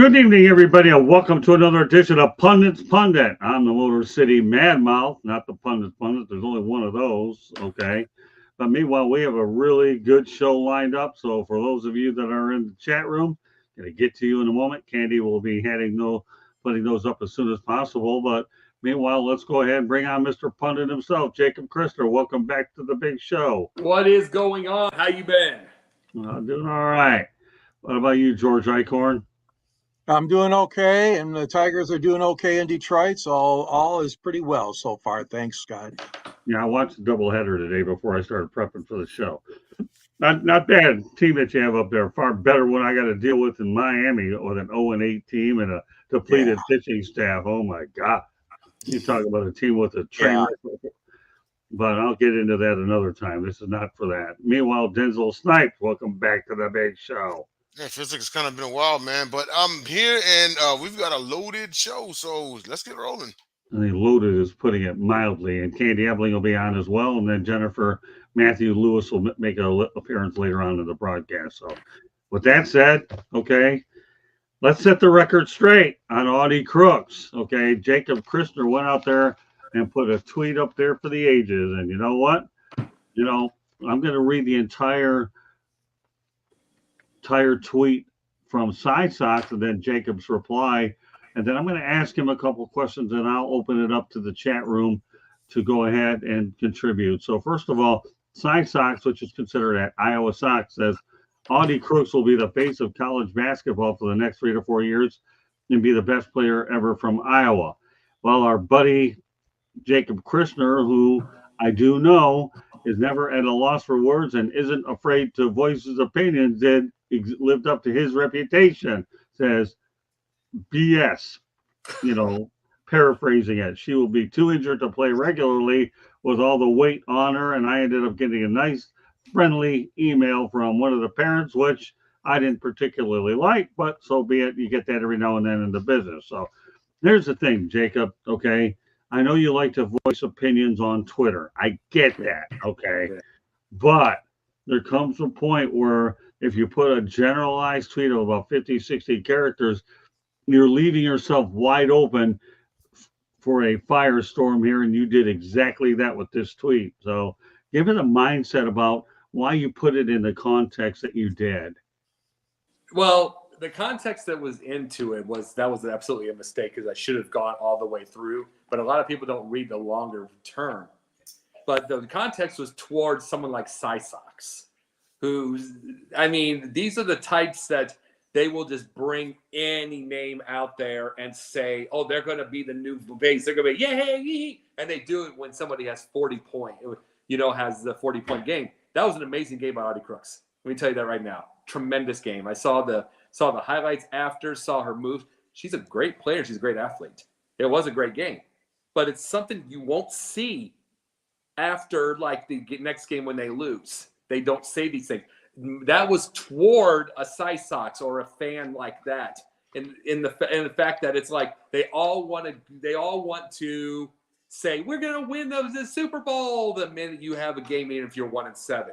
Good evening, everybody, and welcome to another edition of Pundits Pundit. I'm the Motor City Madmouth, not the Pundits Pundit. There's only one of those, okay? But meanwhile, we have a really good show lined up. So for those of you that are in the chat room, going to get to you in a moment. Candy will be putting those up as soon as possible. But meanwhile, let's go ahead and bring on Mr. Pundit himself, Jacob Christer. Welcome back to the big show. What is going on? How you been? Doing all right. What about you, George Eichhorn? I'm doing okay, and the Tigers are doing okay in Detroit, so all is pretty well so far. Thanks, Scott. Yeah, I watched the doubleheader today before I started prepping for the show. Not bad team that you have up there. Far better one I got to deal with in Miami with an 0-8 team and a depleted pitching staff. Oh my God! You talk about a team with a train. But I'll get into that another time. This is not for that. Meanwhile, Denzel Snipes, welcome back to the big show. Yeah, it feels like it's kind of been a while, man. But I'm here, and we've got a loaded show, so let's get rolling. I think loaded is putting it mildly. And Candy Ebling will be on as well. And then Jennifer Matthew Lewis will make an appearance later on in the broadcast. So with that said, okay, let's set the record straight on Audi Crooks. Okay, Jacob Christer went out there and put a tweet up there for the ages. And you know what? I'm going to read the entire tweet from Side Sox and then Jacob's reply. And then I'm going to ask him a couple questions and I'll open it up to the chat room to go ahead and contribute. So first of all, Side Sox, which is considered at Iowa Sox, says Audi Crooks will be the face of college basketball for the next 3 to 4 years and be the best player ever from Iowa. Well, our buddy Jacob Christer, who I do know is never at a loss for words and isn't afraid to voice his opinions, lived up to his reputation, says BS, paraphrasing it. She will be too injured to play regularly with all the weight on her. And I ended up getting a nice friendly email from one of the parents, which I didn't particularly like, but so be it. You get that every now and then in the business. So here's the thing, Jacob, okay? I know you like to voice opinions on Twitter. I get that, okay? But there comes a point where if you put a generalized tweet of about 50, 60 characters, you're leaving yourself wide open for a firestorm here, and you did exactly that with this tweet. So give it a mindset about why you put it in the context that you did. Well, the context that was into it was absolutely a mistake because I should have gone all the way through. But a lot of people don't read the longer term. But the context was towards someone like Sox, these are the types that they will just bring any name out there and say, oh, they're going to be the new base. They're going to be, yay. And they do it when somebody has 40 point, has the 40-point game. That was an amazing game by Audi Crooks. Let me tell you that right now. Tremendous game. I saw the highlights after, saw her move. She's a great player. She's a great athlete. It was a great game. But it's something you won't see after, like, the next game when they lose. They don't say these things. That was toward a Sox or a fan like that. In the fact that it's like they all want to say, we're going to win the Super Bowl the minute you have a game, even if you're 1-7.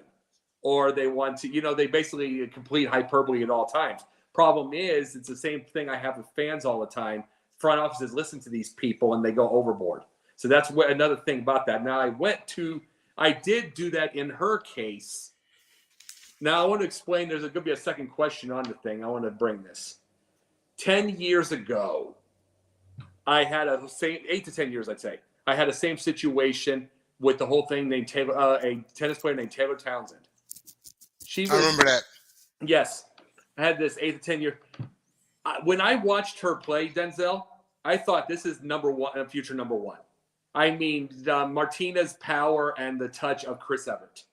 Or they want to, they basically complete hyperbole at all times. Problem is, it's the same thing I have with fans all the time. Front offices listen to these people and they go overboard. So that's another thing about that. Now I did do that in her case. Now I want to explain, there's going to be a second question on the thing. I want to bring this. 10 years ago, I had 8 to 10 years, I'd say. I had the same situation with the whole thing named a tennis player named Taylor Townsend. I remember that. Yes. I had this 8 to 10 year. When I watched her play, Denzel, I thought this is number one, future number one. I mean, Martina's power and the touch of Chris Evert,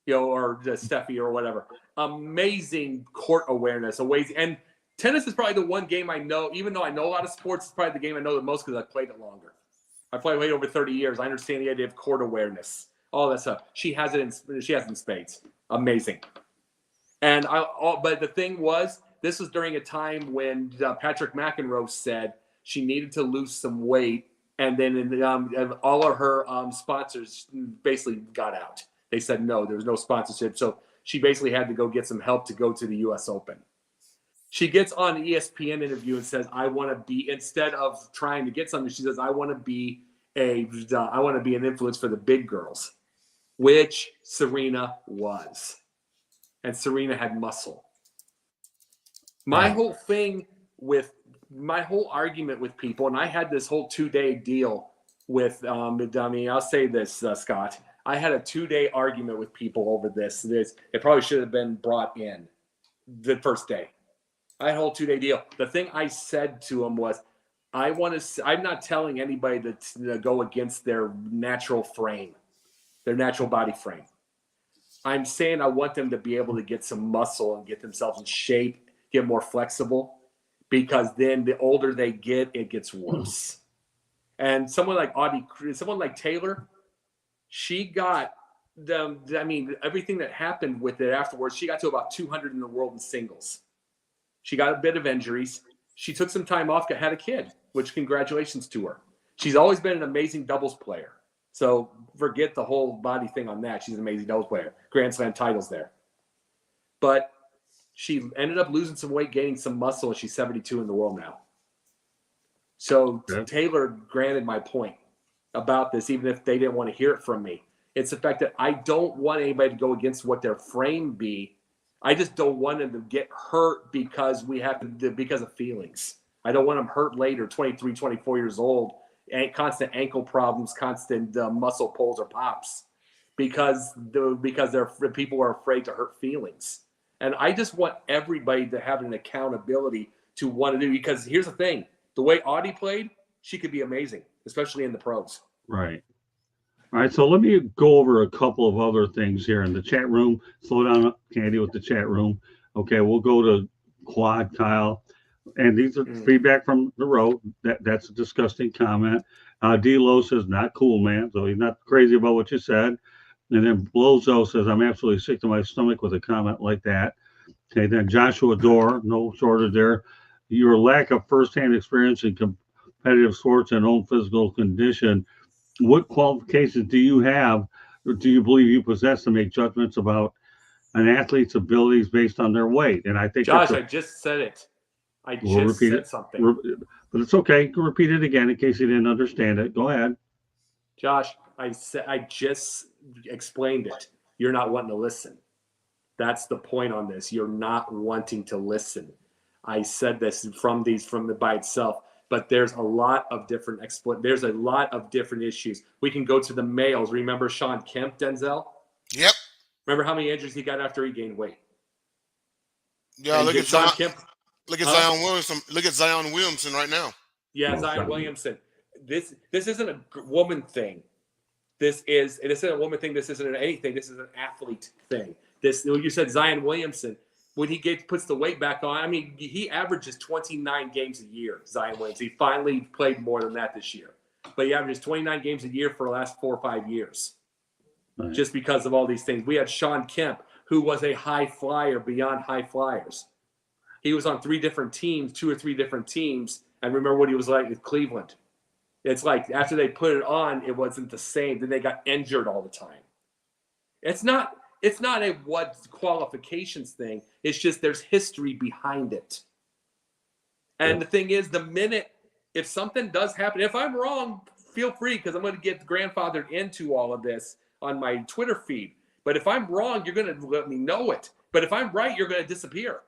or the Steffi or whatever. Amazing court awareness. And tennis is probably the one game I know, even though I know a lot of sports, it's probably the game I know the most because I played it longer. I played way over 30 years. I understand the idea of court awareness, all that stuff. She has it in spades. Amazing. But the thing was, this was during a time when Patrick McEnroe said she needed to lose some weight, and then all of her sponsors basically got out. They said no, there was no sponsorship, so she basically had to go get some help to go to the U.S. Open. She gets on an ESPN interview and says, "I want to be," instead of trying to get something, she says, "I want to be an influence for the big girls," which Serena was, and Serena had muscle. My whole argument with people, and I had this whole 2-day deal with, I'll say this, Scott. I had a 2-day argument with people over this. It probably should have been brought in the first day. I had a whole 2-day deal. The thing I said to them was, I'm not telling anybody to go against their natural frame, their natural body frame. I'm saying I want them to be able to get some muscle and get themselves in shape, get more flexible, because then the older they get, it gets worse. And someone like Taylor, she got everything that happened with it afterwards, she got to about 200 in the world in singles. She got a bit of injuries. She took some time off, had a kid, which congratulations to her. She's always been an amazing doubles player. So forget the whole body thing on that. She's an amazing doubles player. Grand Slam titles there. But she ended up losing some weight, gaining some muscle, and she's 72 in the world now. So Taylor granted my point about this, even if they didn't want to hear it from me. It's the fact that I don't want anybody to go against what their frame be. I just don't want them to get hurt because of feelings. I don't want them hurt later, 23, 24 years old, and constant ankle problems, constant muscle pulls or pops, because people are afraid to hurt feelings. And I just want everybody to have an accountability to want to do, because here's the thing. The way Audi played, she could be amazing, especially in the pros. Right. All right, so let me go over a couple of other things here in the chat room. Slow down, Candy, with the chat room. Okay, we'll go to Quad Kyle. And these are feedback from the road. That's a disgusting comment. D-Lo says, not cool, man. So he's not crazy about what you said. And then Blozo says, I'm absolutely sick to my stomach with a comment like that. Okay, then Joshua Dorr, no shortage there. Your lack of firsthand experience in competitive sports and own physical condition, what qualifications do you have, or do you believe you possess to make judgments about an athlete's abilities based on their weight? And I think Josh, I just said it. I just said something. But it's okay. You can repeat it again in case you didn't understand it. Go ahead. Josh, I just explained it. You're not wanting to listen. That's the point on this. You're not wanting to listen. I said this from the by itself, but there's a lot of different there's a lot of different issues. We can go to the males. Remember Sean Kemp, Denzel? Yep. Remember how many injuries he got after he gained weight? Yeah, look at Sean Kemp. Look at Zion Williamson. Look at Zion Williamson right now. Yeah, Zion Williamson. This isn't a woman thing. It isn't a woman thing. This isn't anything. This is an athlete thing. You said Zion Williamson. When he puts the weight back on, I mean, he averages 29 games a year, Zion Williamson. He finally played more than that this year. But he averages 29 games a year for the last 4 or 5 years. Right. Just because of all these things. We had Sean Kemp, who was a high flyer beyond high flyers. He was on 2 or 3 different teams. And remember what he was like with Cleveland. It's like after they put it on, it wasn't the same. Then they got injured all the time. It's not a what qualifications thing. It's just there's history behind it. And the thing is, if something does happen, if I'm wrong, feel free, because I'm going to get grandfathered into all of this on my Twitter feed. But if I'm wrong, you're going to let me know it. But if I'm right, you're going to disappear.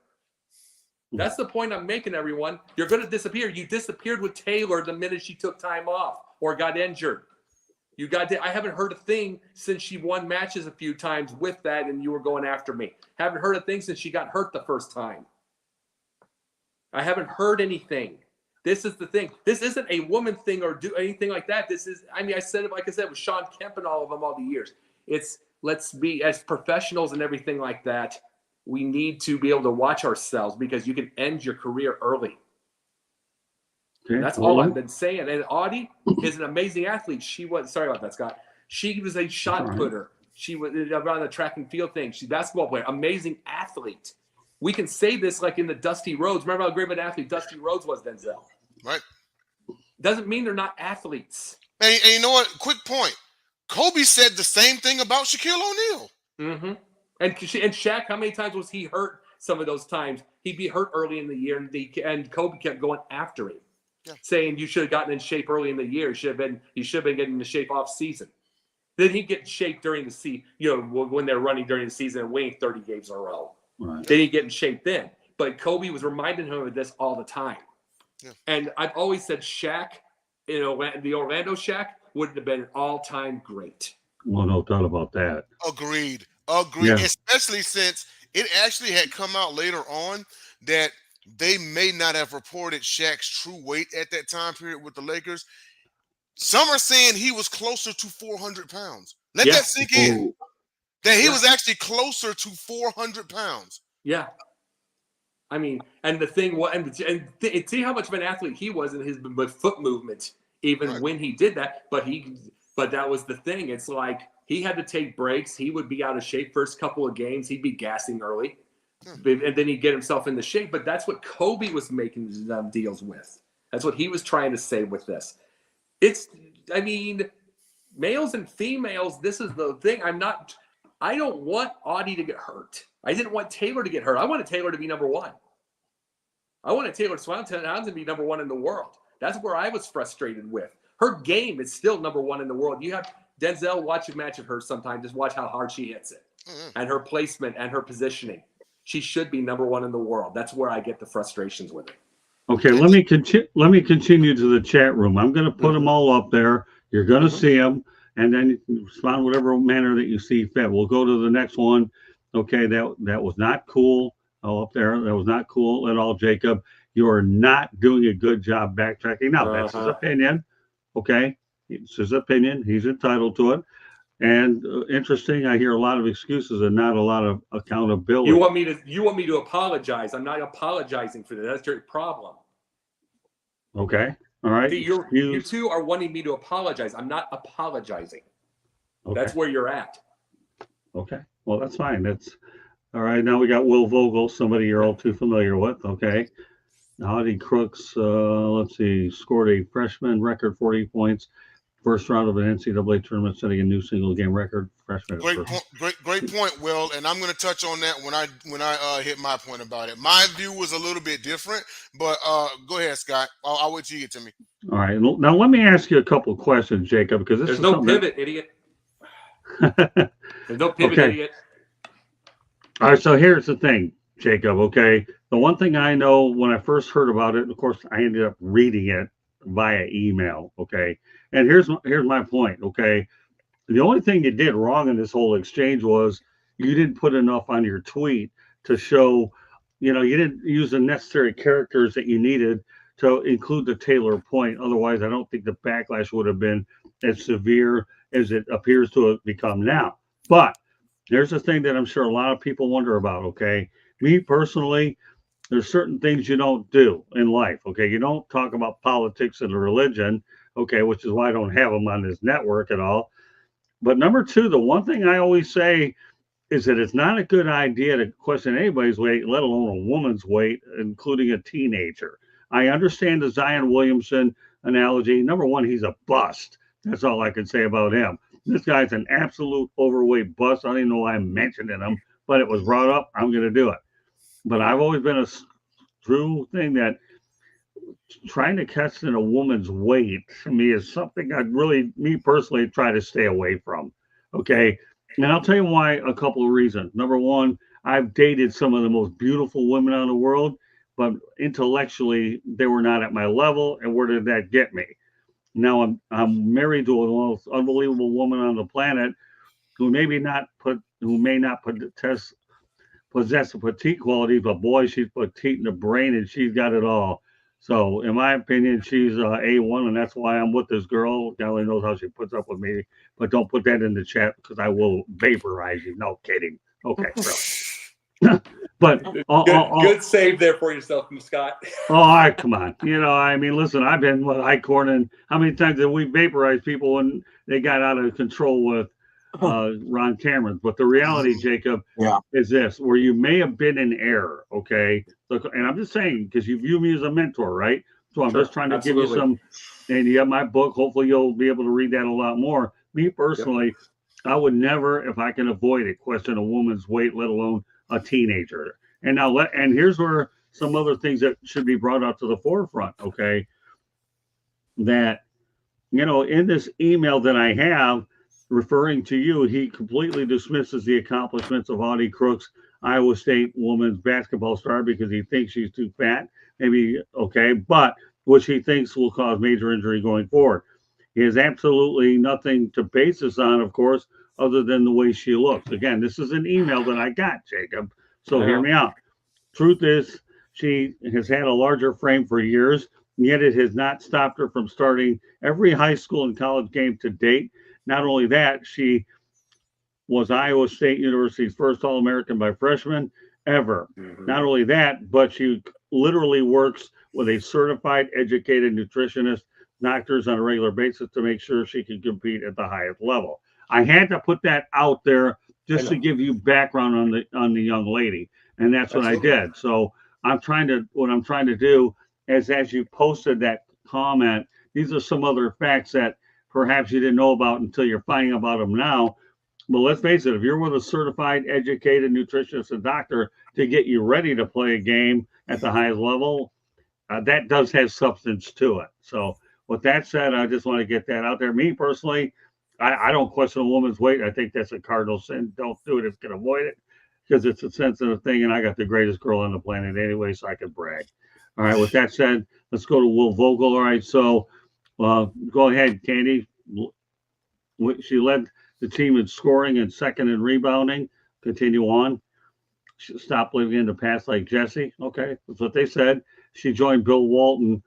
That's the point I'm making, everyone. You're going to disappear. You disappeared with Taylor the minute she took time off or got injured. I haven't heard a thing since she won matches a few times with that, and you were going after me. Haven't heard a thing since she got hurt the first time. I haven't heard anything. This is the thing. This isn't a woman thing or do anything like that. I said it, like I said, with Sean Kemp and all of them all the years. Let's be, as professionals and everything like that, we need to be able to watch ourselves, because you can end your career early. Okay, that's all I've been saying. And Audi is an amazing athlete. Sorry about that, Scott. She was a shot putter. She was around the track and field thing. She's a basketball player, amazing athlete. We can say this like in the Dusty Rhodes. Remember how great of an athlete Dusty Rhodes was, Denzel? Right. Doesn't mean they're not athletes. And you know what? Quick point. Kobe said the same thing about Shaquille O'Neal. Mm-hmm. And Shaq, how many times was he hurt some of those times he'd be hurt early in the year, and Kobe kept going after him, saying you should have gotten in shape early in the year. You should have been getting into shape off season. Then he'd get in shape during the season, when they're running during the season and winning 30 games in a row. Right. Then he'd get in shape then. But Kobe was reminding him of this all the time. Yeah. And I've always said Shaq, the Orlando Shaq, would have been an all-time great. Well, no doubt about that. Agreed. Yeah. Especially since it actually had come out later on that they may not have reported Shaq's true weight at that time period with the Lakers. Some are saying he was closer to 400 pounds. Let that sink in. That he was actually closer to 400 pounds. Yeah. I mean, and the thing was, and see how much of an athlete he was in his foot movement, even when he did that. But that was the thing. It's like he had to take breaks. He would be out of shape first couple of games. He'd be gassing early, and then he'd get himself into shape. But that's what Kobe was making deals with. That's what he was trying to say with this. Males and females, this is the thing. I don't want Audi to get hurt. I didn't want Taylor to get hurt. I wanted Taylor to be number one. I wanted Taylor Swift to be number one in the world. That's where I was frustrated with. Her game is still number one in the world. You have Denzel, watch a match of hers sometime. Just watch how hard she hits it. And her placement and her positioning. She should be number one in the world. That's where I get the frustrations with it. Okay, let me continue to the chat room. I'm going to put them all up there. You're going to see them, and then you can respond whatever manner that you see fit. We'll go to the next one. Okay, that was not cool. Oh, up there, that was not cool at all, Jacob. You are not doing a good job backtracking. Now, that's his opinion. Okay, it's his opinion. He's entitled to it. And interesting, I hear a lot of excuses and not a lot of accountability. You want me to apologize? I'm not apologizing for that. That's your problem. Okay, all right. See, you two are wanting me to apologize. I'm not apologizing. Okay. That's where you're at. Okay, well, that's fine. That's all right. Now we got Will Vogel, somebody you're all too familiar with. Okay, Audi Crooks. Let's see, scored a freshman record 40 points. First round of an NCAA tournament, setting a new single game record. Freshman. Great point, Will. And I'm going to touch on that when I hit my point about it. My view was a little bit different, but go ahead, Scott. I'll wait till you get to me. All right. Now let me ask you a couple of questions, Jacob, because there's no pivot, idiot. There's no pivot, idiot. All right. So here's the thing, Jacob. Okay. The one thing I know when I first heard about it, of course, I ended up reading it via email. Okay. And here's my point, okay? The only thing you did wrong in this whole exchange was you didn't put enough on your tweet to show, you didn't use the necessary characters that you needed to include the Taylor point. Otherwise, I don't think the backlash would have been as severe as it appears to have become now. But there's a thing that I'm sure a lot of people wonder about, okay? Me personally, there's certain things you don't do in life, okay? You don't talk about politics and religion, okay, which is why I don't have them on this network at all. But number two, the one thing I always say is that it's not a good idea to question anybody's weight, let alone a woman's weight, including a teenager. I understand the Zion Williamson analogy. Number one, he's a bust. That's all I can say about him. This guy's an absolute overweight bust. I don't even know why I'm mentioning him, but it was brought up. I'm going to do it. But I've always been a true thing that trying to catch in a woman's weight to me is something me personally, try to stay away from. Okay. And I'll tell you why, a couple of reasons. Number one, I've dated some of the most beautiful women in the world, but intellectually they were not at my level. And where did that get me? Now I'm married to the most unbelievable woman on the planet who may not possess the petite qualities, but boy, she's petite in the brain and she's got it all. So in my opinion, she's A1, and that's why I'm with this girl. God only knows how she puts up with me, but don't put that in the chat because I will vaporize you. No kidding. Okay, bro. But good save there for yourself, Scott. Come on. Listen, I've been with Eichhorn, and how many times did we vaporize people when they got out of control with Ron Cameron? But the reality, Jacob, is this, where you may have been in error, okay? And I'm just saying, because you view me as a mentor, right? So I'm just trying to give you some, and you have my book. Hopefully you'll be able to read that a lot more. Me personally, I would never, if I can avoid it, question a woman's weight, let alone a teenager. And now and here's where some other things that should be brought out to the forefront. Okay, that in this email that I have referring to you, he completely dismisses the accomplishments of Audi Crooks, Iowa State women's basketball star, because he thinks she's too fat. Maybe, okay, but which he thinks will cause major injury going forward. He has absolutely nothing to base this on, of course, other than the way she looks. Again, this is an email that I got, Jacob. So hear me out. Truth is, she has had a larger frame for years, yet it has not stopped her from starting every high school and college game to date. Not only that, she was Iowa State University's first All-American by freshman ever. Mm-hmm. Not only that, but she literally works with a certified, educated nutritionist, doctors on a regular basis to make sure she can compete at the highest level. I had to put that out there just to give you background on the young lady, and that's what I did. So what I'm trying to do is, as you posted that comment, these are some other facts that perhaps you didn't know about until you're finding about them now. But let's face it, if you're with a certified, educated nutritionist and doctor to get you ready to play a game at the highest level, that does have substance to it. So with that said, I just want to get that out there. Me personally, I don't question a woman's weight. I think that's a cardinal sin. Don't do it if you can avoid it, because it's a sensitive thing, and I got the greatest girl on the planet anyway, so I can brag. All right, with that said, let's go to Will Vogel. All right, so go ahead, Candy. She led the team in scoring and second in rebounding. Continue on. Stop living in the past like Jesse. Okay, that's what they said. She joined Bill Walton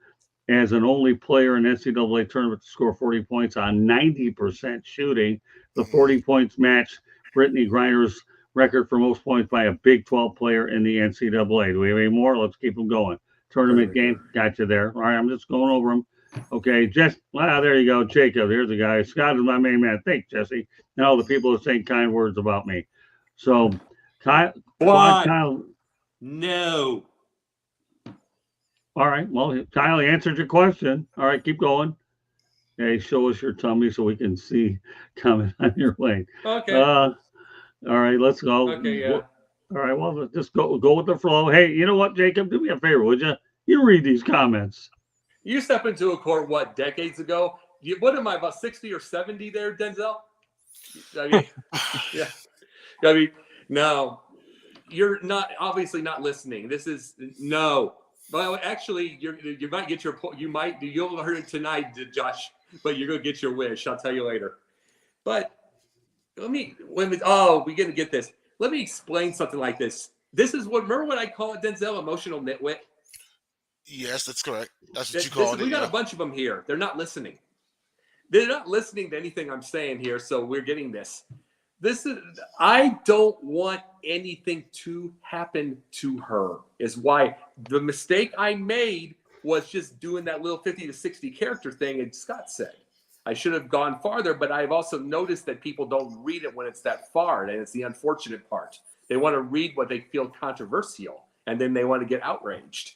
as an only player in NCAA tournament to score 40 points on 90% shooting. The 40 points matched Brittany Griner's record for most points by a Big 12 player in the NCAA. Do we have any more? Let's keep them going. Tournament game, got you there. All right, I'm just going over them. Okay, there you go, Jacob. Here's the guy. Scott is my main man. Thanks, Jesse. And all the people are saying kind words about me. So, Kyle. No. All right. Well, Kyle answered your question. All right, keep going. Okay, show us your tummy so we can see coming on your way. Okay. All right, let's go. Okay, yeah. All right, well, just go with the flow. Hey, you know what, Jacob? Do me a favor, would you? You read these comments. You step into a court, decades ago? What am I, about 60 or 70 there, Denzel? I mean, yeah. I mean, no. You're obviously not listening. This is, no. Well, actually, you might get your, you'll hear it tonight, Josh, but you're going to get your wish. I'll tell you later. But we're going to get this. Let me explain something like this. Remember what I call it, Denzel, emotional nitwit? Yes, that's correct. That's what you call it. We got a bunch of them here. They're not listening. They're not listening to anything I'm saying here, so we're getting this. I don't want anything to happen to her, is why the mistake I made was just doing that little 50 to 60 character thing, and Scott said. I should have gone farther, but I've also noticed that people don't read it when it's that far, and it's the unfortunate part. They want to read what they feel controversial, and then they want to get outraged.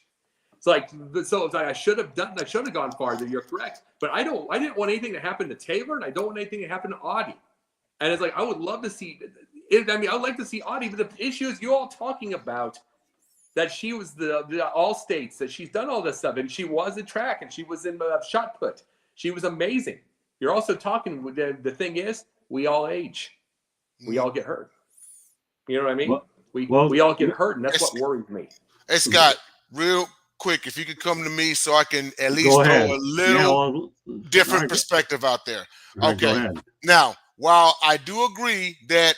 It's like I should have gone farther. You're correct, but I didn't want anything to happen to Taylor, and I don't want anything to happen to Audi. And it's like I would love to see. I would like to see Audi, but the issue is you all talking about that she was the all states, that she's done all this stuff, and she was in track, and she was in shot put. She was amazing. You're also talking. The thing is, we all age, we all get hurt. You know what I mean? We all get hurt, and that's what worries me. Hey Scott, real quick, if you could come to me so I can at least throw a little different perspective out there. Okay. Now, while I do agree that,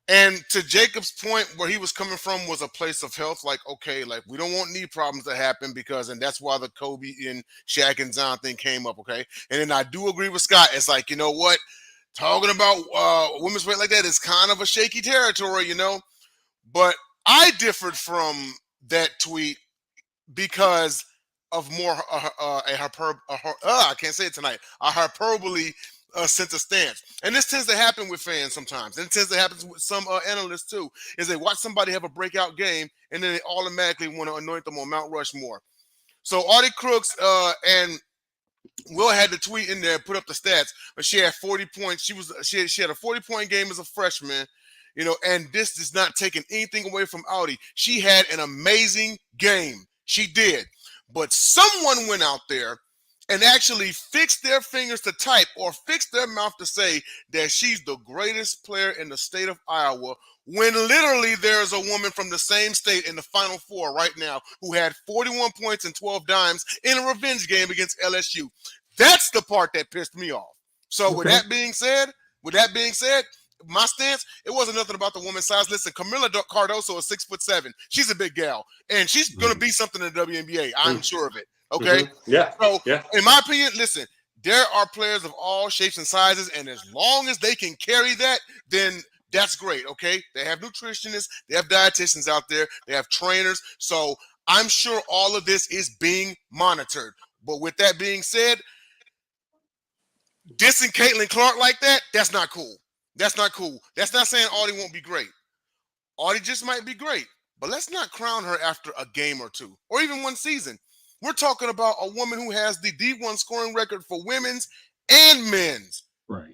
and to Jacob's point, where he was coming from was a place of health, like, okay, like we don't want knee problems to happen and that's why the Kobe and Shaq and Zion thing came up, okay? And then I do agree with Scott. It's like, you know what? Talking about women's weight like that is kind of a shaky territory, But I differed from that tweet because of more I can't say it tonight, a hyperbole sense of stance. And this tends to happen with fans sometimes. And it tends to happen with some analysts too, is they watch somebody have a breakout game and then they automatically want to anoint them on Mount Rushmore. So Audi Crooks and Will had the tweet in there, put up the stats, but she had 40 points. She had a 40-point game as a freshman. You know, and this is not taking anything away from Audi. She had an amazing game. She did. But someone went out there and actually fixed their fingers to type or fixed their mouth to say that she's the greatest player in the state of Iowa, when literally there's a woman from the same state in the Final Four right now who had 41 points and 12 dimes in a revenge game against LSU. That's the part that pissed me off. So with that being said, my stance, it wasn't nothing about the woman's size. Listen, Camila Cardoso is 6'7". She's a big gal, and she's going to be something in the WNBA. I'm sure of it. Okay? Yeah. So, in my opinion, listen, there are players of all shapes and sizes, and as long as they can carry that, then that's great, okay? They have nutritionists, they have dietitians out there, they have trainers. So I'm sure all of this is being monitored. But with that being said, dissing Caitlin Clark like that, that's not cool. That's not cool. That's not saying Audi won't be great. Audi just might be great. But let's not crown her after a game or two, or even one season. We're talking about a woman who has the D1 scoring record for women's and men's. Right.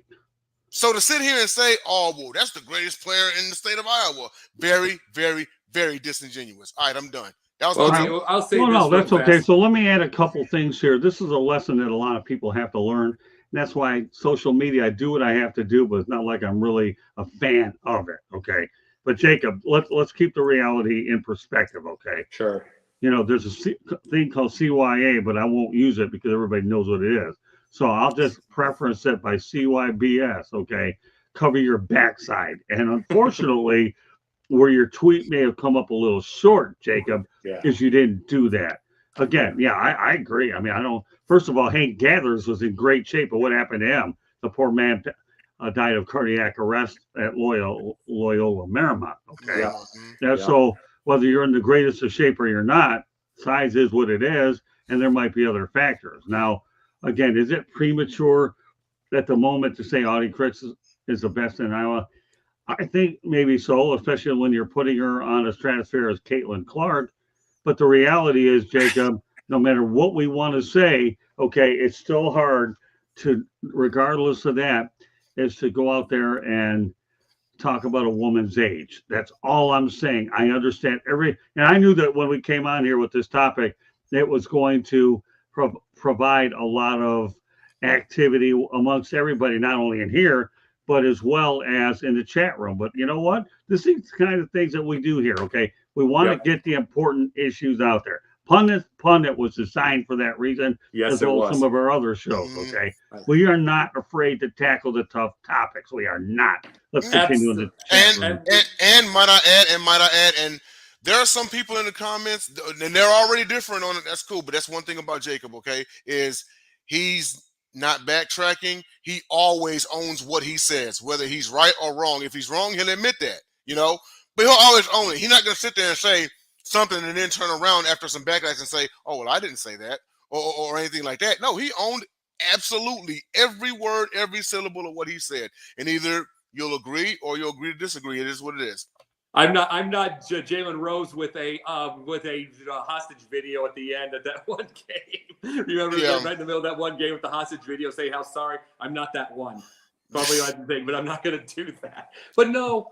So to sit here and say, oh, well, that's the greatest player in the state of Iowa, very, very, very disingenuous. All right, I'm done. That was I'll say no, that's okay. So let me add a couple things here. This is a lesson that a lot of people have to learn. And that's why social media, I do what I have to do, but it's not like I'm really a fan of it. Okay. But Jacob, let's keep the reality in perspective. Okay. Sure. You know, there's a thing called CYA, but I won't use it because everybody knows what it is. So I'll just preference it by CYBS, okay? Cover your backside. And unfortunately, where your tweet may have come up a little short, Jacob, is you didn't do that. Again, I agree. I mean, first of all, Hank Gathers was in great shape, but what happened to him? The poor man died of cardiac arrest at Loyola Marymount, okay? So whether you're in the greatest of shape or you're not, size is what it is, and there might be other factors. Now, again, is it premature at the moment to say Audi Crooks is the best in Iowa? I think maybe so, especially when you're putting her on a stratosphere as Caitlin Clark. But the reality is, Jacob, no matter what we want to say, okay, it's still hard to, regardless of that, is to go out there and talk about a woman's age. That's all I'm saying. I understand and I knew that when we came on here with this topic, it was going to provide a lot of activity amongst everybody, not only in here, but as well as in the chat room. But you know what? This is the kind of things that we do here, okay? We want to get the important issues out there. Pundit was designed for that reason, as well as some of our other shows, okay? We are not afraid to tackle the tough topics. We are not. Let's continue in the chat room. And might I add, and there are some people in the comments, and they're already different on it. That's cool, but that's one thing about Jacob, okay, is he's not backtracking. He always owns what he says, whether he's right or wrong. If he's wrong, he'll admit that, you know, but he'll always own it. He's not going to sit there and say something and then turn around after some backlash and say, oh, well, I didn't say that or anything like that. No, he owned absolutely every word, every syllable of what he said. And either you'll agree or you'll agree to disagree. It is what it is. I'm not Jalen Rose with a hostage video at the end of that one game. Remember right in the middle of that one game with the hostage video saying how sorry? I'm not that one. Probably not the thing, but I'm not going to do that. But no,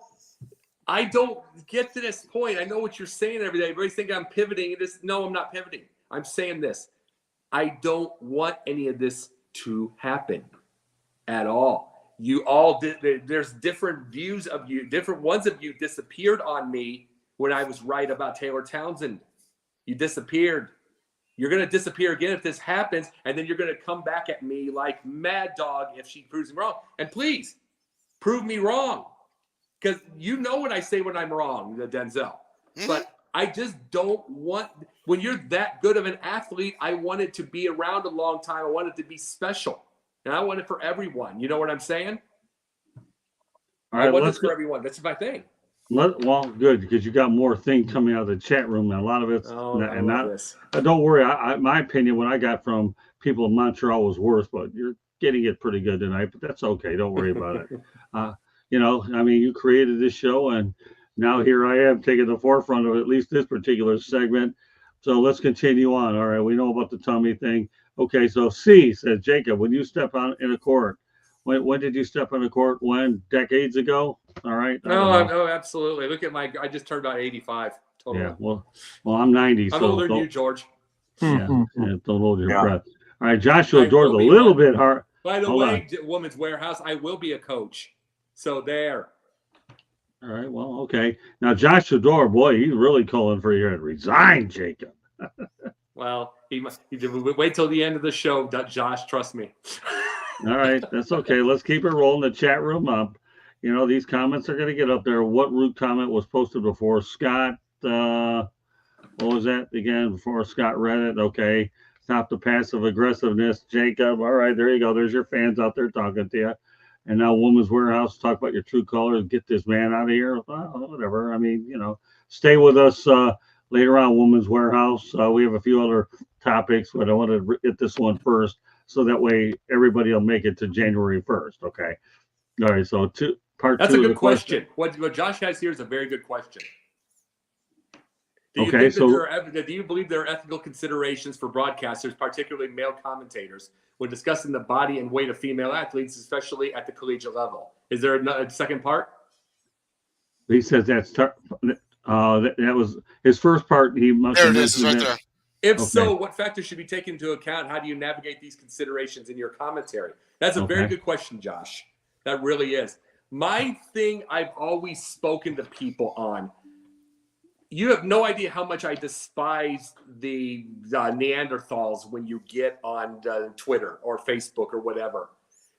I don't get to this point. I know what you're saying every day. Everybody's thinking I'm pivoting. No, I'm not pivoting. I'm saying this. I don't want any of this to happen at all. You all did. There's different views of you. Different ones of you disappeared on me when I was right about Taylor Townsend. You disappeared. You're going to disappear again if this happens, and then you're going to come back at me like Mad Dog if she proves me wrong. And please, prove me wrong. Because you know what I say when I'm wrong, Denzel. But I just don't want – when you're that good of an athlete, I want it to be around a long time. I want it to be special. And I want it for everyone. You know what I'm saying? All right, I want this for everyone. That's my thing. Well, good, because you got more things coming out of the chat room, and a lot of it's don't worry. My opinion, what I got from people in Montreal was worse, but you're getting it pretty good tonight. But that's okay. Don't worry about it. You know, I mean, you created this show, and now here I am taking the forefront of at least this particular segment. So let's continue on. All right, we know about the tummy thing. Okay, so C says, Jacob, when you step out in a court, when did you step on a court? When? Decades ago? All right. No, absolutely. Look at I just turned out 85. Totally. Yeah. Well, I'm 90. I'm so older than you, George. Yeah. Don't hold your Yeah. breath. All right. Joshua Door's a little bit hard. By the Hold way, on. Women's Warehouse, I will be a coach. So there. All right. Well, okay. Now, Joshua Door, boy, he's really calling for you to resign, Jacob. Well, he wait till the end of the show, Josh. Trust me. All right. That's okay. Let's keep it rolling. The chat room up. You know, these comments are going to get up there. What root comment was posted before Scott? What was that again? Before Scott read it? Okay. Stop the passive aggressiveness, Jacob. All right. There you go. There's your fans out there talking to you. And now Women's Warehouse, talk about your true colors. Get this man out of here. Well, whatever. I mean, you know, stay with us later on, Women's Warehouse. We have a few other topics, but I want to hit this one first so that way everybody will make it to January 1st. Okay. All right. So part That's two. That's a good question. What Josh has here is a very good question. Do you do you believe there are ethical considerations for broadcasters, particularly male commentators, when discussing the body and weight of female athletes, especially at the collegiate level? Is there a second part? He says that was his first part. He must there have it is. It's right there. If so, what factors should be taken into account? How do you navigate these considerations in your commentary? That's a very good question, Josh. That really is. My thing I've always spoken to people on, you have no idea how much I despise the Neanderthals when you get on Twitter or Facebook or whatever.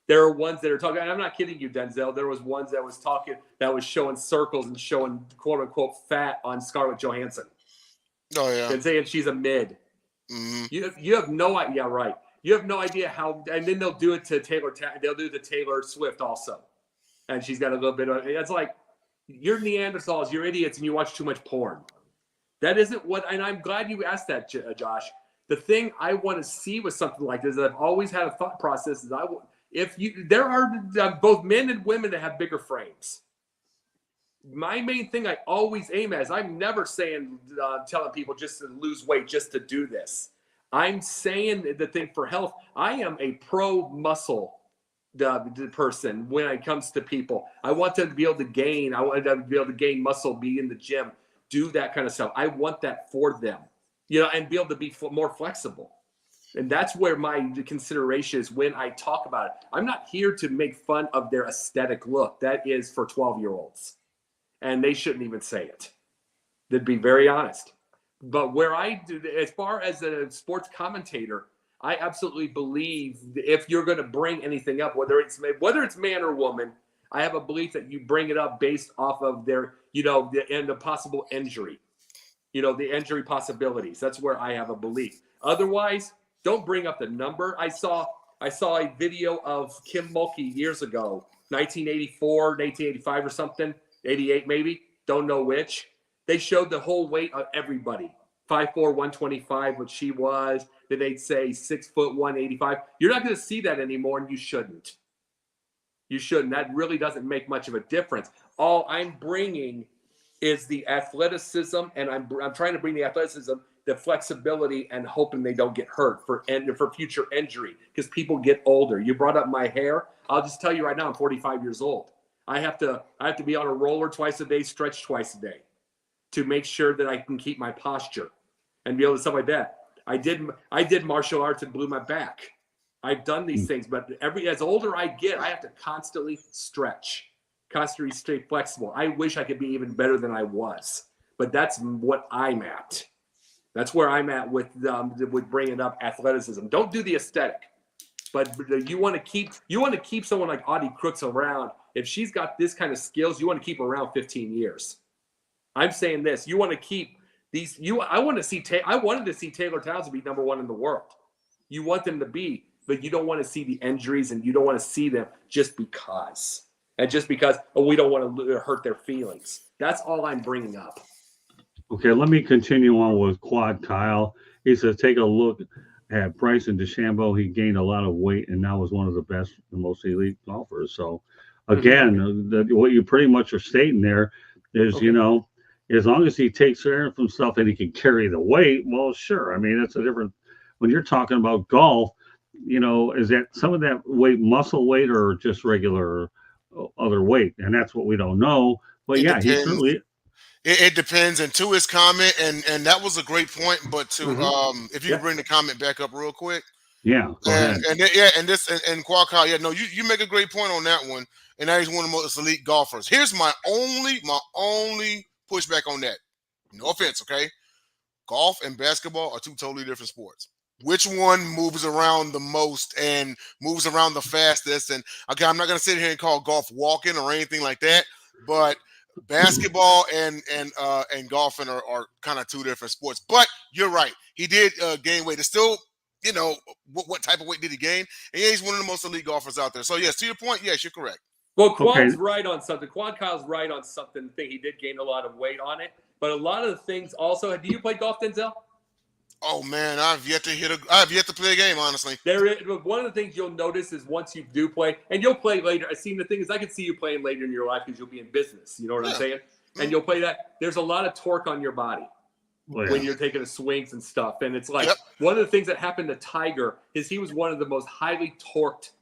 There are ones that are talking, and I'm not kidding you, Denzel. There was ones that was talking, that was showing circles and showing quote unquote fat on Scarlett Johansson. Oh yeah. And saying she's a mid. Mm-hmm. You have no idea, right? You have no idea how, and then they'll do it to they'll do the Taylor Swift also, and she's got a little bit of. It's like you're Neanderthals, you're idiots, and you watch too much porn. That isn't what, and I'm glad you asked that, Josh. The thing I want to see with something like this, that I've always had a thought process, is there are both men and women that have bigger frames. My main thing I always aim at is I'm never saying, telling people just to lose weight just to do this. I'm saying the thing for health. I am a pro muscle person when it comes to people. I want them to be able to gain. I want them to be able to gain muscle, be in the gym, do that kind of stuff. I want that for them, and be able to be more flexible. And that's where my consideration is when I talk about it. I'm not here to make fun of their aesthetic look. That is for 12-year-olds. And they shouldn't even say it. To be very honest. But where I do, as far as a sports commentator, I absolutely believe if you're going to bring anything up, whether it's man or woman, I have a belief that you bring it up based off of their, the possible injury, the injury possibilities. That's where I have a belief. Otherwise, don't bring up the number. I saw a video of Kim Mulkey years ago, 1984, 1985 or something. 88 maybe, don't know which. They showed the whole weight of everybody. 5'4", 125, what she was. Then they'd say 6 foot 185. You're not going to see that anymore, and you shouldn't. You shouldn't. That really doesn't make much of a difference. All I'm bringing is the athleticism, and I'm trying to bring the athleticism, the flexibility, and hoping they don't get hurt for future injury because people get older. You brought up my hair. I'll just tell you right now, I'm 45 years old. I have to be on a roller twice a day, stretch twice a day to make sure that I can keep my posture and be able to stuff like that. I did martial arts and blew my back. I've done these things, but as older I get, I have to constantly stretch, constantly stay flexible. I wish I could be even better than I was, but that's what I'm at. That's where I'm at with bringing up athleticism. Don't do the aesthetic, but you want to keep someone like Audi Crooks around. If she's got this kind of skills, you want to keep her around 15 years. I'm saying this. You want to keep these. I wanted to see Taylor Townsend be number one in the world. You want them to be, but you don't want to see the injuries, and you don't want to see them just because. And just because, we don't want to hurt their feelings. That's all I'm bringing up. Okay, let me continue on with Quad Kyle. He says, take a look at Bryson DeChambeau. He gained a lot of weight and now is one of the best and most elite golfers. So, again, what you pretty much are stating there is, as long as he takes care of himself and he can carry the weight, well, sure. I mean, that's a different, when you're talking about golf, is that some of that weight muscle weight or just regular other weight, and that's what we don't know. But It yeah, he depends. certainly. It depends. And to his comment, and that was a great point. But to if you Yeah. can bring the comment back up real quick. Yeah, go ahead. And Qualcomm, yeah, no, you make a great point on that one. And now he's one of the most elite golfers. Here's my only pushback on that. No offense, okay? Golf and basketball are two totally different sports. Which one moves around the most and moves around the fastest? And okay, I'm not gonna sit here and call golf walking or anything like that, but basketball and golfing are kind of two different sports. But you're right. He did gain weight. It's still, what type of weight did he gain? And yeah, he's one of the most elite golfers out there. So yes, to your point, yes, you're correct. Well, Quad's right on something. Quad Kyle's right on something. I think he did gain a lot of weight on it. But a lot of the things also. Do you play golf, Denzel? Oh man, I've yet to play a game, honestly. One of the things you'll notice is once you do play, and you'll play later. I see the thing is, I can see you playing later in your life because you'll be in business. You know what I'm saying? And you'll play that. There's a lot of torque on your body when you're taking the swings and stuff. And it's like one of the things that happened to Tiger is he was one of the most highly torqued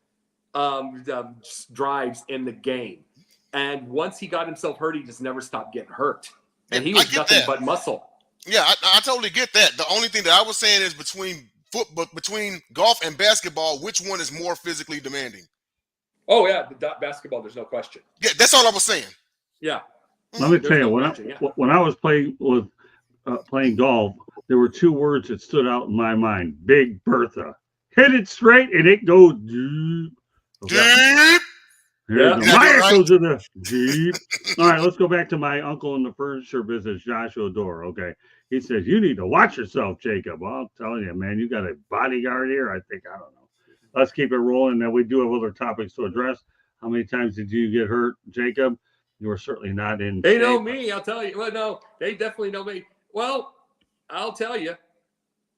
drives in the game. And once he got himself hurt, he just never stopped getting hurt. And he was nothing but muscle. Yeah, I totally get that. The only thing that I was saying is between golf and basketball, which one is more physically demanding? Oh yeah, the basketball. There's no question. Yeah, that's all I was saying. Yeah. Let me tell you, when I was playing golf, there were two words that stood out in my mind: Big Bertha. Hit it straight, and it goes deep. Deep. My echoes in the deep. All right, let's go back to my uncle in the furniture business, Joshua Dorr. Okay, he says you need to watch yourself, Jacob. Well, I'm telling you, man, you got a bodyguard here. I don't know. Let's keep it rolling. Now we do have other topics to address. How many times did you get hurt, Jacob? You were certainly not in. They know me. I'll tell you. Well, no, they definitely know me. Well, I'll tell you,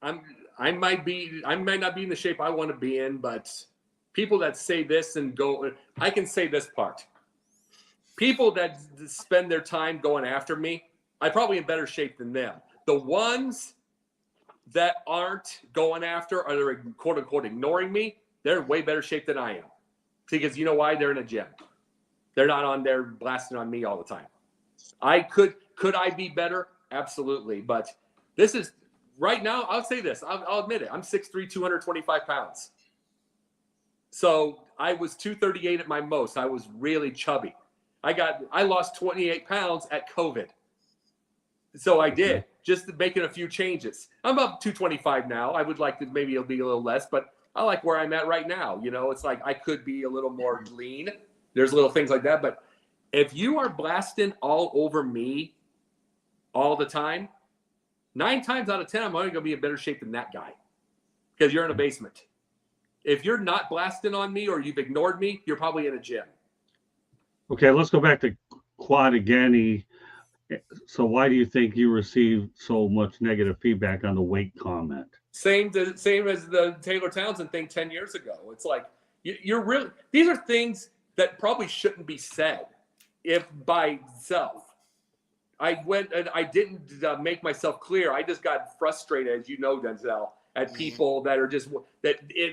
I might not be in the shape I want to be in, but people that say this and go, I can say this part. People that spend their time going after me, I'm probably in better shape than them. The ones that aren't going after or they're quote unquote ignoring me, they're in way better shape than I am. Because you know why? They're in a gym. They're not on there blasting on me all the time. Could I be better? Absolutely. But this is right now, I'll say this. I'll admit it. I'm 6'3", 225 pounds. So I was 238 at my most. I was really chubby. I lost 28 pounds at COVID. So I did, just making a few changes. I'm up 225 now. I would like to maybe it'll be a little less, but I like where I'm at right now. It's like I could be a little more lean. There's little things like that. But if you are blasting all over me all the time, 9 times out of 10, I'm only going to be in better shape than that guy because you're in a basement. If you're not blasting on me or you've ignored me, you're probably in a gym. Okay, let's go back to Quad again. So why do you think you received so much negative feedback on the weight comment? Same as the Taylor Townsend thing 10 years ago. It's like you're really. These are things that probably shouldn't be said if by self. I went and I didn't make myself clear. I just got frustrated, as you know, Denzel, at people that are just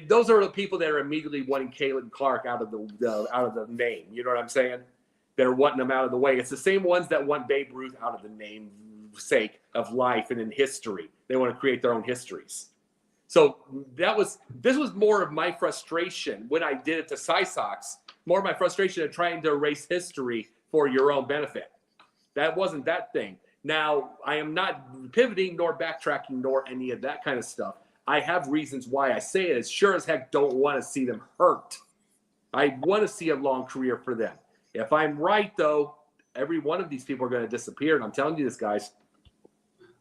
those are the people that are immediately wanting Caitlin Clark out of the name. You know what I'm saying? They're wanting them out of the way. It's the same ones that want Babe Ruth out of the name sake of life and in history. They want to create their own histories. So this was more of my frustration when I did it to Cy Sox. More of my frustration of trying to erase history for your own benefit. That wasn't that thing. Now, I am not pivoting nor backtracking nor any of that kind of stuff. I have reasons why I say it. As sure as heck don't want to see them hurt. I want to see a long career for them. If I'm right, though, every one of these people are going to disappear. And I'm telling you this, guys.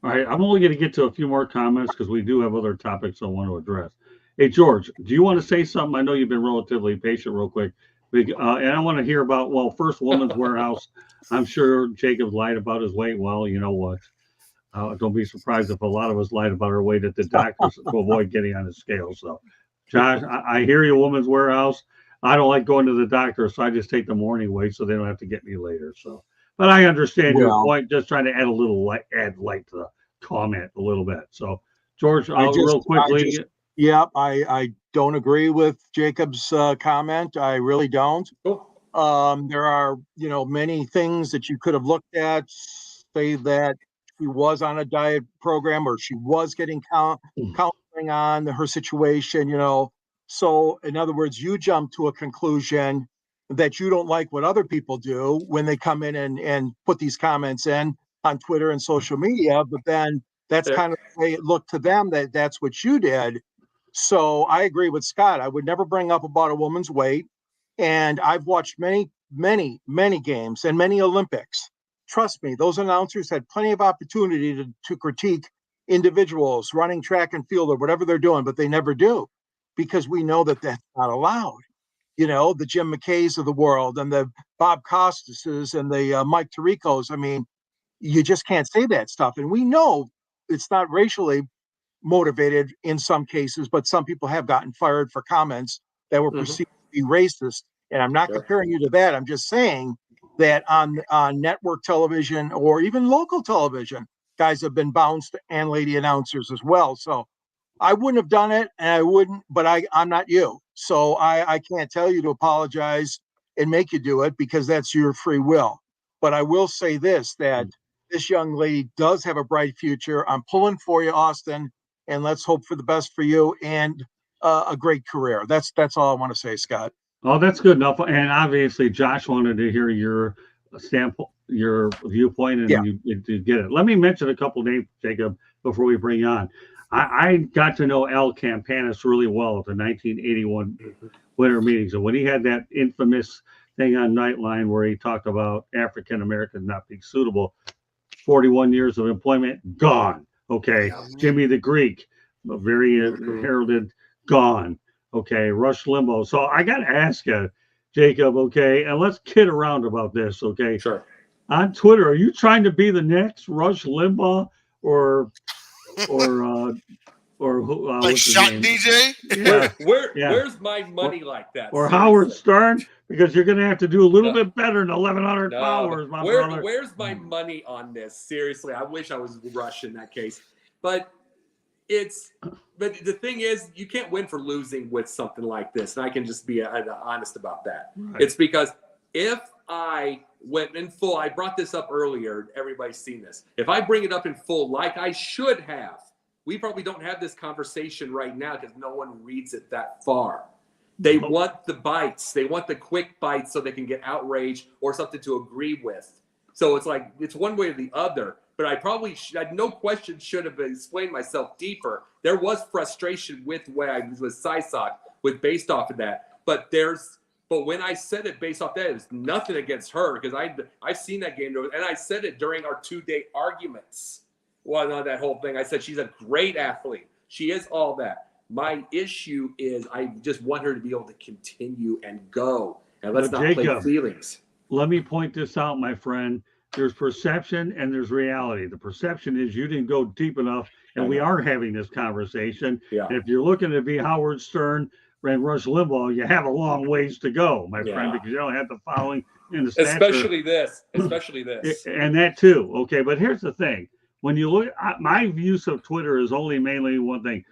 All right, I'm only going to get to a few more comments because we do have other topics I want to address. Hey, George, do you want to say something? I know you've been relatively patient real quick. And I want to hear about, first Woman's Warehouse. I'm sure Jacob lied about his weight. Well, you know what? Don't be surprised if a lot of us lied about our weight at the doctors to avoid getting on the scale. So, Josh, I hear you, Woman's Warehouse. I don't like going to the doctor, so I just take the morning weight so they don't have to get me later. So, but I understand your point. Just trying to add a little light to the comment a little bit. So, George, real quickly. I don't agree with Jacob's comment. I really don't. Cool. There are, many things that you could have looked at, say that she was on a diet program or she was getting counseling on her situation. So, in other words, you jump to a conclusion that you don't like what other people do when they come in and put these comments in on Twitter and social media, but then that's There- kind of the way it looked to them that that's what you did. So I agree with Scott. I would never bring up about a woman's weight. And I've watched many, many, many games and many Olympics. Trust me, those announcers had plenty of opportunity to critique individuals running track and field or whatever they're doing, but they never do because we know that that's not allowed. The Jim McKays of the world and the Bob Costases and the Mike Tiricos. I mean, you just can't say that stuff. And we know it's not racially motivated in some cases, but some people have gotten fired for comments that were Mhm. perceived to be racist. And I'm not Sure. comparing you to that. I'm just saying that on network television or even local television, guys have been bounced and lady announcers as well. So I wouldn't have done it, and I wouldn't, but I'm not you. So I can't tell you to apologize and make you do it because that's your free will. But I will say this, that this young lady does have a bright future. I'm pulling for you, Austin, and let's hope for the best for you and a great career. That's all I want to say, Scott. Oh, that's good enough. And obviously, Josh wanted to hear your standpoint, your viewpoint, Yeah. and you get it. Let me mention a couple names, Jacob, before we bring you on. I got to know Al Campanis really well at the 1981 winter meetings. And when he had that infamous thing on Nightline where he talked about African Americans not being suitable, 41 years of employment, gone. Okay. Jimmy the Greek, a very heralded, gone. Okay. Rush Limbaugh. So I got to ask you, Jacob, okay, and let's kid around about this, okay? Sure. On Twitter, are you trying to be the next Rush Limbaugh or who? Like What's his Shot name? DJ? Yeah, yeah. Where's my money like that? Or Seriously. Howard Stern, because you're going to have to do a little No. bit better than 1,100 No, followers, my brother. where's my money on this? Seriously, I wish I was Rush in that case. But the thing is, you can't win for losing with something like this. And I can just be honest about that. Right. It's because if I went in full, I brought this up earlier. Everybody's seen this. If I bring it up in full, like I should have, we probably don't have this conversation right now because no one reads it that far. They want the bites. They want the quick bites so they can get outraged or something to agree with. So it's like, it's one way or the other. But I probably no question should have explained myself deeper. There was frustration with where I was SISOC with based off of that. But when I said it based off that, it's nothing against her because I've seen that game and I said it during our 2-day arguments. Well, on that whole thing, I said she's a great athlete. She is all that. My issue is I just want her to be able to continue and go. And let's not play feelings. Let me point this out, my friend. There's perception and there's reality. The perception is you didn't go deep enough, and we are having this conversation. Yeah. And if you're looking to be Howard Stern and Rush Limbaugh, you have a long ways to go, my friend, because you don't have the following in the stature. Especially this. And that too. Okay, but here's the thing. When you look, my use of Twitter is only mainly one thing.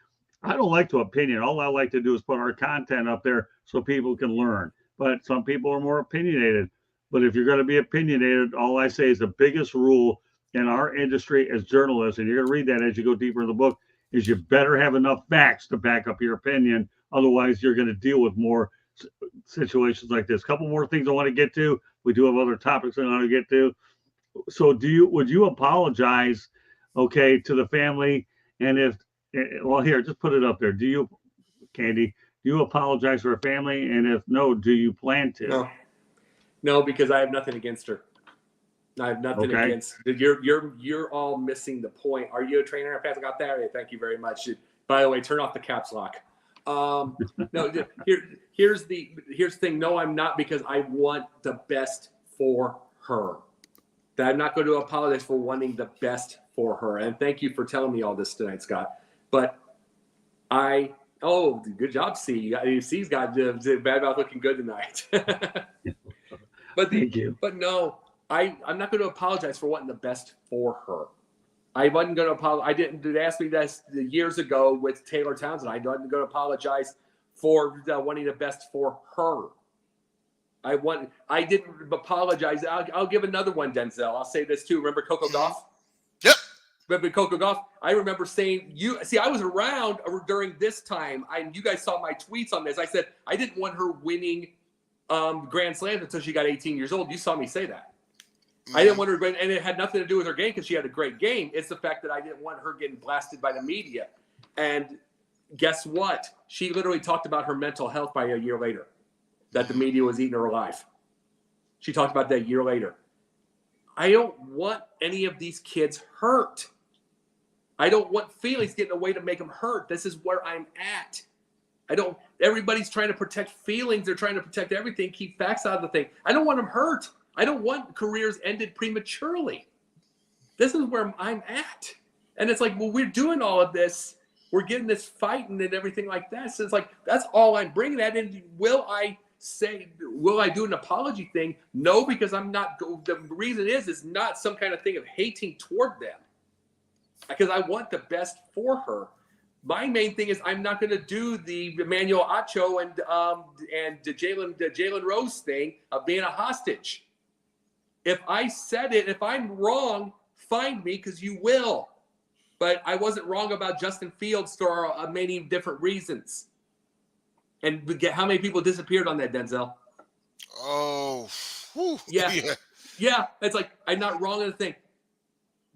I don't like to opinion. All I like to do is put our content up there so people can learn. But some people are more opinionated. But if you're going to be opinionated, all I say is the biggest rule in our industry as journalists, and you're going to read that as you go deeper in the book, is you better have enough facts to back up your opinion. Otherwise, you're going to deal with more situations like this. A couple more things I want to get to. We do have other topics I want to get to. So would you apologize, okay, to the family? And here, just put it up there. Do you, Candy, do you apologize for her family? And if no, do you plan to? No, because I have nothing against her. I have nothing against. You're all missing the point. Are you a trainer? I got that. Thank you very much. By the way, turn off the caps lock. No, here's the thing. No, I'm not, because I want the best for her. That I'm not going to apologize for wanting the best for her. And thank you for telling me all this tonight, Scott. But good job, C. C's got the bad mouth looking good tonight. Thank you. But no, I'm not going to apologize for wanting the best for her. I wasn't going to apologize. I didn't. They asked me this years ago with Taylor Townsend. I wasn't going to apologize for wanting the best for her. I didn't apologize. I'll give another one, Denzel. I'll say this too. Remember Coco Gauff? Yep. Remember Coco Gauff? I remember saying, I was around during this time. You guys saw my tweets on this. I said I didn't want her winning Grand Slams until she got 18 years old. You saw me say that. I didn't want her, and it had nothing to do with her game because she had a great game. It's the fact that I didn't want her getting blasted by the media. And guess what? She literally talked about her mental health by a year later, that the media was eating her alive. She talked about that a year later. I don't want any of these kids hurt. I don't want feelings getting away to make them hurt. This is where I'm at. Everybody's trying to protect feelings. They're trying to protect everything, keep facts out of the thing. I don't want them hurt. I don't want careers ended prematurely. This is where I'm at. And it's like, well, we're doing all of this. We're getting this fighting and everything like that. So it's like, that's all I'm bringing that in. Will I do an apology thing? No, because I'm not. The reason is not some kind of thing of hating toward them. Because I want the best for her. My main thing is I'm not going to do the Emmanuel Acho and the Jalen Rose thing of being a hostage. If I said it, if I'm wrong, find me because you will. But I wasn't wrong about Justin Fields for many different reasons. And how many people disappeared on that, Denzel? Oh, whew, yeah. Yeah. It's like I'm not wrong in the thing.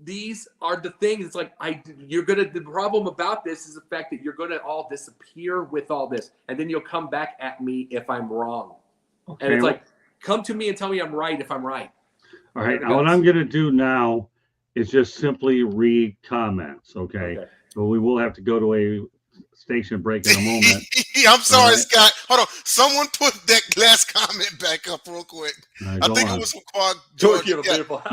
These are the things. It's like the problem about this is the fact that you're gonna all disappear with all this, and then you'll come back at me if I'm wrong. Okay. And it's like, come to me and tell me I'm right if I'm right. All right. What I'm gonna do now is just simply read comments. Okay. But we will have to go to a station break in a moment. I'm sorry, Scott. Hold on. Someone put that last comment back up real quick. Right, I think it was from George. You have a beautiful house.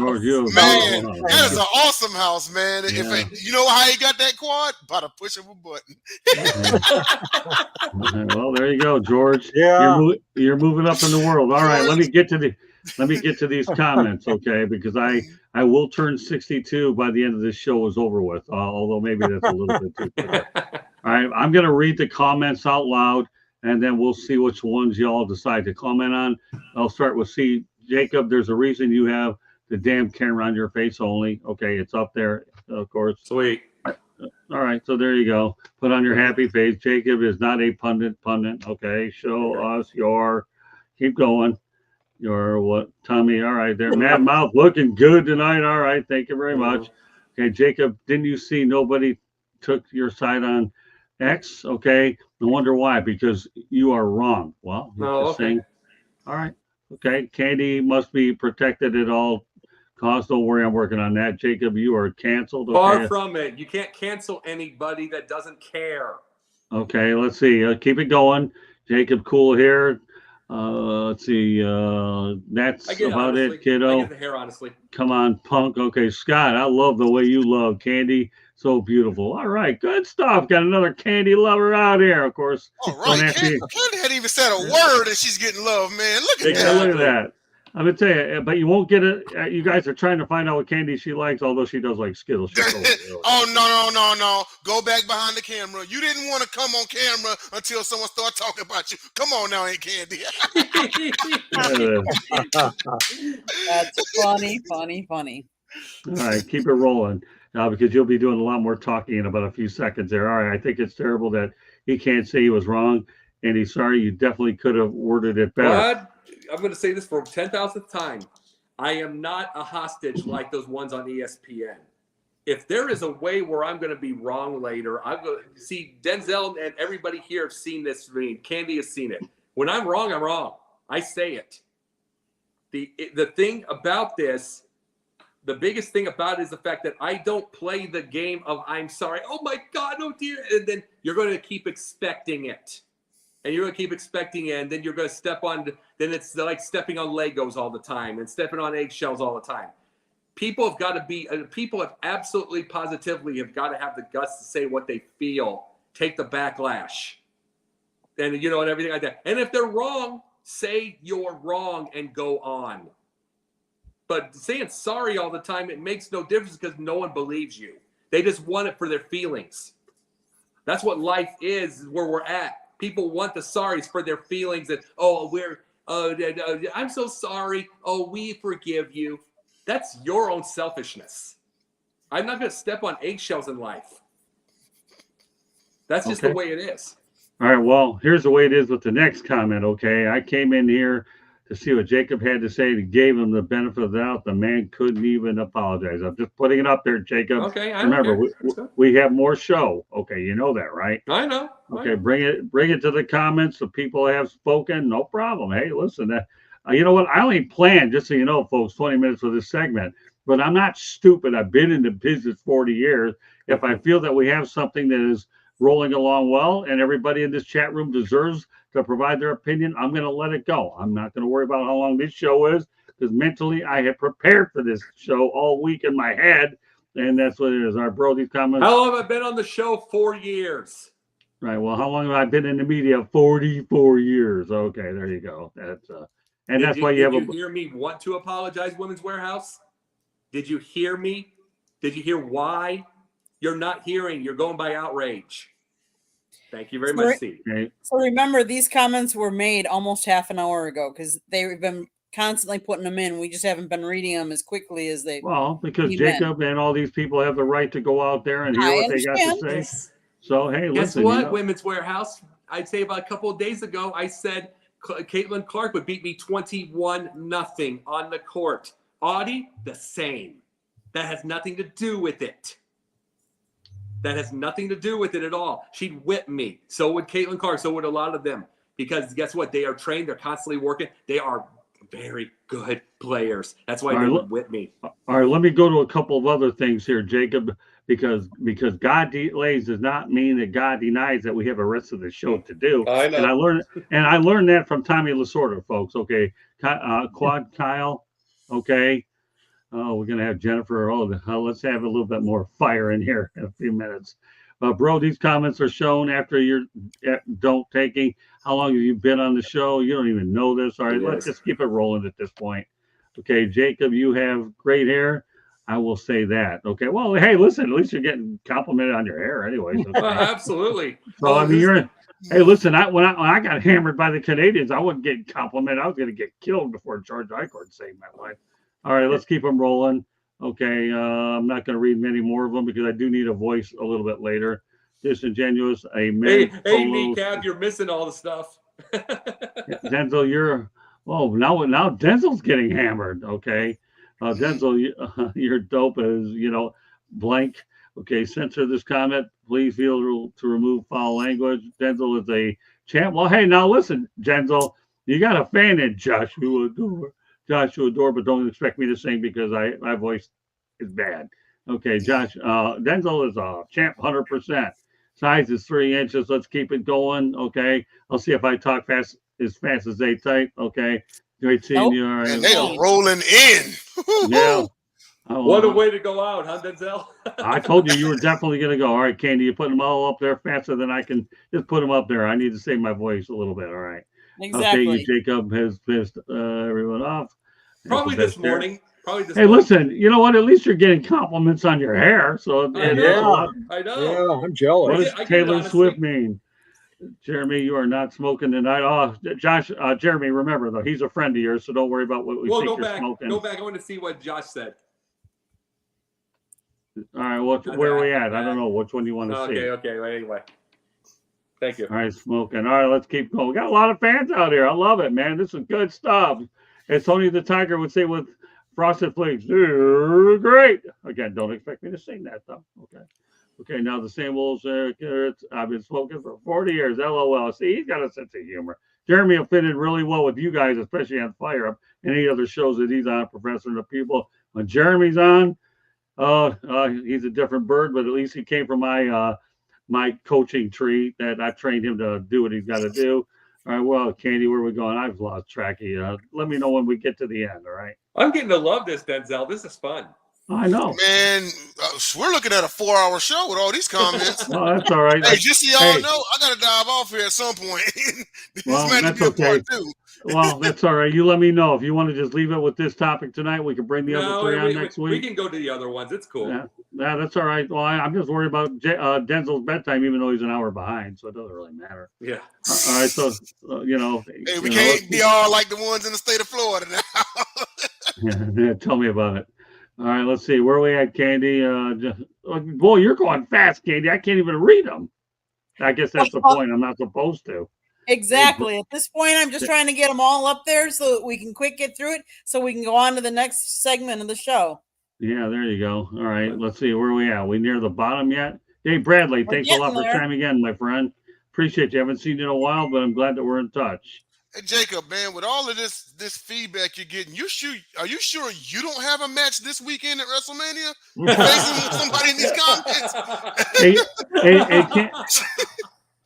Man, that is an awesome house, man. Yeah. You know how he got that quad? By the push of a button. Well, there you go, George. Yeah. You're moving up in the world. All right, let me get to these comments, okay? Because I will turn 62 by the end of this show is over with. Although maybe that's a little bit too quick. All right, I'm going to read the comments out loud, and then we'll see which ones y'all decide to comment on. I'll start with C. Jacob, there's a reason you have the damn camera on your face only. Okay, it's up there, of course. Sweet. All right, so there you go. Put on your happy face. Jacob is not a pundit. Okay, show us your. Keep going. Your what, Tommy? All right, there. Mad Mouth looking good tonight. All right, thank you very much. Okay, Jacob, didn't you see nobody took your side on X? Okay, no wonder why, because you are wrong. Well, saying, all right, okay. Candy must be protected at all costs. Don't worry, I'm working on that. Jacob, you are canceled. Okay? Far from it. You can't cancel anybody that doesn't care. Okay, let's see. Keep it going. Jacob, cool hair. Let's see. That's about it, kiddo. I get the hair, honestly. Come on, punk. Okay, Scott, I love the way you love Candy. So beautiful. All right, good stuff. Got another Candy lover out here, of course. All right, Candy hadn't even said a word and she's getting love, man. Look at that. Look at that. I'm gonna tell you, but you won't get it. You guys are trying to find out what candy she likes, although she does like Skittles. Oh no! Go back behind the camera. You didn't want to come on camera until someone started talking about you. Come on now, Aunt Candy. That's funny. All right, keep it rolling because you'll be doing a lot more talking in about a few seconds there. All right, I think it's terrible that he can't say he was wrong, and he's sorry. You definitely could have worded it better. What? I'm going to say this for 10,000th time. I am not a hostage like those ones on ESPN. If there is a way where I'm going to be wrong later, I'm going to see Denzel and everybody here have seen this. I mean, Candy has seen it. When I'm wrong, I'm wrong. I say it. The thing about this, the biggest thing about it is the fact that I don't play the game of I'm sorry. Oh my God, oh dear. And then you're going to keep expecting it. And you're going to keep expecting it, and then you're going to step on, then it's like stepping on Legos all the time and stepping on eggshells all the time. People have got to be, people have absolutely positively have got to have the guts to say what they feel, take the backlash, and and everything like that. And if they're wrong, say you're wrong and go on. But saying sorry all the time, it makes no difference because no one believes you. They just want it for their feelings. That's what life is where we're at. People want the sorries for their feelings that, I'm so sorry. Oh, we forgive you. That's your own selfishness. I'm not going to step on eggshells in life. That's just the way it is. All right. Well, here's the way it is with the next comment. Okay. I came in here to see what Jacob had to say, and gave him the benefit of the doubt. The man couldn't even apologize. I'm just putting it up there, Jacob. Okay. Remember, we have more show. Okay. You know that, right? I know. Okay. Bring it to the comments. The people have spoken. No problem. Hey, listen, you know what? I only planned, just so you know, folks, 20 minutes for this segment, but I'm not stupid. I've been in the business 40 years. If I feel that we have something that is rolling along well and everybody in this chat room deserves to provide their opinion, I'm going to let it go. I'm not going to worry about how long this show is, because mentally I have prepared for this show all week in my head, and that's what it is. All right, bro, these comments. How long have I been on the show? 4 years. Right. Well, how long have I been in the media? 44 years. Okay, there you go. That's and that's why you have. Did you hear me want to apologize, Women's Warehouse? Did you hear me? Did you hear why? You're not hearing. You're going by outrage. Thank you very much, Steve. Okay. So remember, these comments were made almost half an hour ago because they've been constantly putting them in. We just haven't been reading them as quickly as they. Well, because Jacob and all these people have the right to go out there and hear what they got to say. So, hey, guess listen. what, Women's Warehouse? I'd say about a couple of days ago, I said Caitlin Clark would beat me 21-0 on the court. Audi, the same. That has nothing to do with it. That has nothing to do with it at all. She'd whip me. So would Caitlin Clark. So would a lot of them. Because guess what? They are trained. They're constantly working. They are very good players. That's why they would whip me. All right, let me go to a couple of other things here, Jacob, because God delays does not mean that God denies that we have a rest of the show to do. I know. And I learned that from Tommy Lasorda, folks. Okay, Quad Kyle. Okay. Oh, we're going to have Jennifer. Let's have a little bit more fire in here in a few minutes. Bro, these comments are shown after you're don't taking. How long have you been on the show? You don't even know this. All right, let's just keep it rolling at this point. Okay, Jacob, you have great hair. I will say that. Okay, well, hey, listen, at least you're getting complimented on your hair anyways. Okay. Absolutely. So, I mean, hey, listen, when I got hammered by the Canadians, I wasn't getting complimented. I was going to get killed before George Eichhorn saved my life. All right, let's keep them rolling. Okay, I'm not going to read many more of them because I do need a voice a little bit later. Disingenuous, hey, Kneecap, you're missing all the stuff. Denzel, now Denzel's getting hammered. Okay, Denzel, you're dope as blank. Okay, censor this comment. Please feel to remove foul language. Denzel is a champ. Well, hey, now listen, Denzel, you got a fan in Joshua Door, but don't expect me to sing because my voice is bad. Okay, Denzel is a champ 100%. Size is 3 inches. Let's keep it going. Okay, I'll see if I talk as fast as they type. Okay, great seeing you. All right. And they are rolling in. Yeah. What a way to go out, huh, Denzel? I told you were definitely going to go. All right, Candy, you put them all up there faster than I can just put them up there. I need to save my voice a little bit. All right. Exactly. Okay, Jacob has pissed everyone off. Probably this morning. Hey, listen, you know what? At least you're getting compliments on your hair. So I know. Yeah, I'm jealous. What does Taylor Swift mean? Jeremy, you are not smoking tonight. Oh, Josh, Jeremy, remember though, he's a friend of yours, so don't worry about what we think you're smoking. Go back. I want to see what Josh said. All right, where are we at? I don't know which one you want to see. Okay. Well, anyway, thank you. All right, smoking. All right, let's keep going. We got a lot of fans out here. I love it, man. This is good stuff. As Tony the Tiger would say with Frosted Flakes, great. Again, don't expect me to sing that though. Okay. Now the same old carrots. I've been smoking for 40 years. LOL. See, he's got a sense of humor. Jeremy will fit in really well with you guys, especially on Fire Up and any other shows that he's on. Professor and the people. When Jeremy's on, he's a different bird, but at least he came from my coaching tree that I trained him to do what he's got to do. All right, well, Candy, where are we going? I've lost track of you. Let me know when we get to the end, all right? I'm getting to love this, Denzel. This is fun. I know. Man, we're looking at a 4-hour show with all these comments. Well, that's all right. Hey, just so y'all know, I got to dive off here at some point. This well, might that's be a okay. part two. Well, that's all right. You let me know if you want to just leave it with this topic tonight. We can bring the other No, three on next we week. can go to the other ones. It's cool. Yeah, that's all right. Well, I'm just worried about Denzel's bedtime, even though he's an hour behind, so it doesn't really matter. Yeah. All right, so Hey, we can't be all like the ones in the state of Florida now. yeah, tell me about it. All right, let's see where we at, Candy. Boy, you're going fast, Candy. I can't even read them. I guess that's the point. I'm not supposed to. Exactly. At this point, I'm just trying to get them all up there so that we can quick get through it, so we can go on to the next segment of the show. Yeah, there you go. All right, let's see where we at. We near the bottom yet? Hey, Bradley, thanks a lot for chiming in, my friend. Appreciate you. Haven't seen you in a while, but I'm glad that we're in touch. Hey, Jacob, man, with all of this feedback you're getting, are you sure you don't have a match this weekend at WrestleMania? Facing somebody in these comments?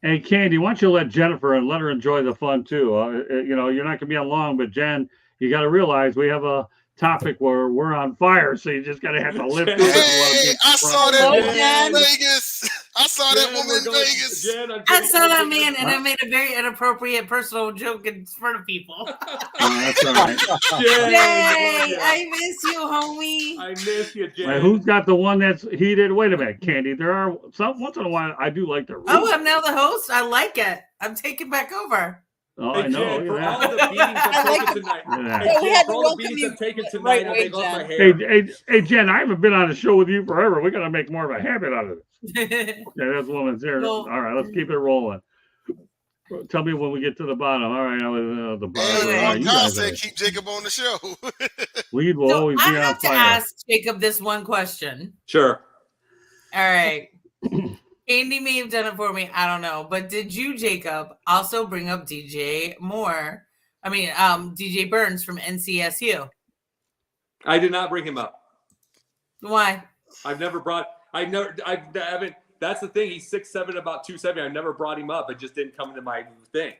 Hey, Candy, why don't you let Jennifer and let her enjoy the fun too? You're not gonna be on long, but Jen, you got to realize we have a topic where we're on fire, so you just gotta have to live through it. Hey, I saw that woman in Vegas. I saw that woman in Vegas. I saw that man, and I made a very inappropriate personal joke in front of people. That's all right. Yay! I miss you, homie. I miss you, Jen. Wait, who's got the one that's heated? Wait a minute, Candy. There are some once in a while I do like to read. Oh, I'm now the host. I like it. I'm taking back over. Oh, Hey, I know. Jen, for all the beatings I've taken tonight. Yeah. Hey, Yeah, we Jen, had for to all the welcome beatings you I've taken the tonight, right I way, take off my Jen. hair. Hey, Jen, I haven't been on a show with you forever. We got to make more of a habit out of this. Yeah, that's woman's here. Well- All right, let's keep it rolling. Tell me when we get to the bottom. All right, I was the bottom. Hey, All right, Ron you Kyle guys said are- keep Jacob on the show. Weed will So always I be on have to fire. ask Jacob this one question. Sure. All right. Andy may have done it for me. I don't know. But did you, Jacob, also bring up DJ Moore? I mean, DJ Burns from NCSU. I did not bring him up. Why? I haven't. That's the thing. He's 6'7", about 270. I never brought him up. It just didn't come into my thing.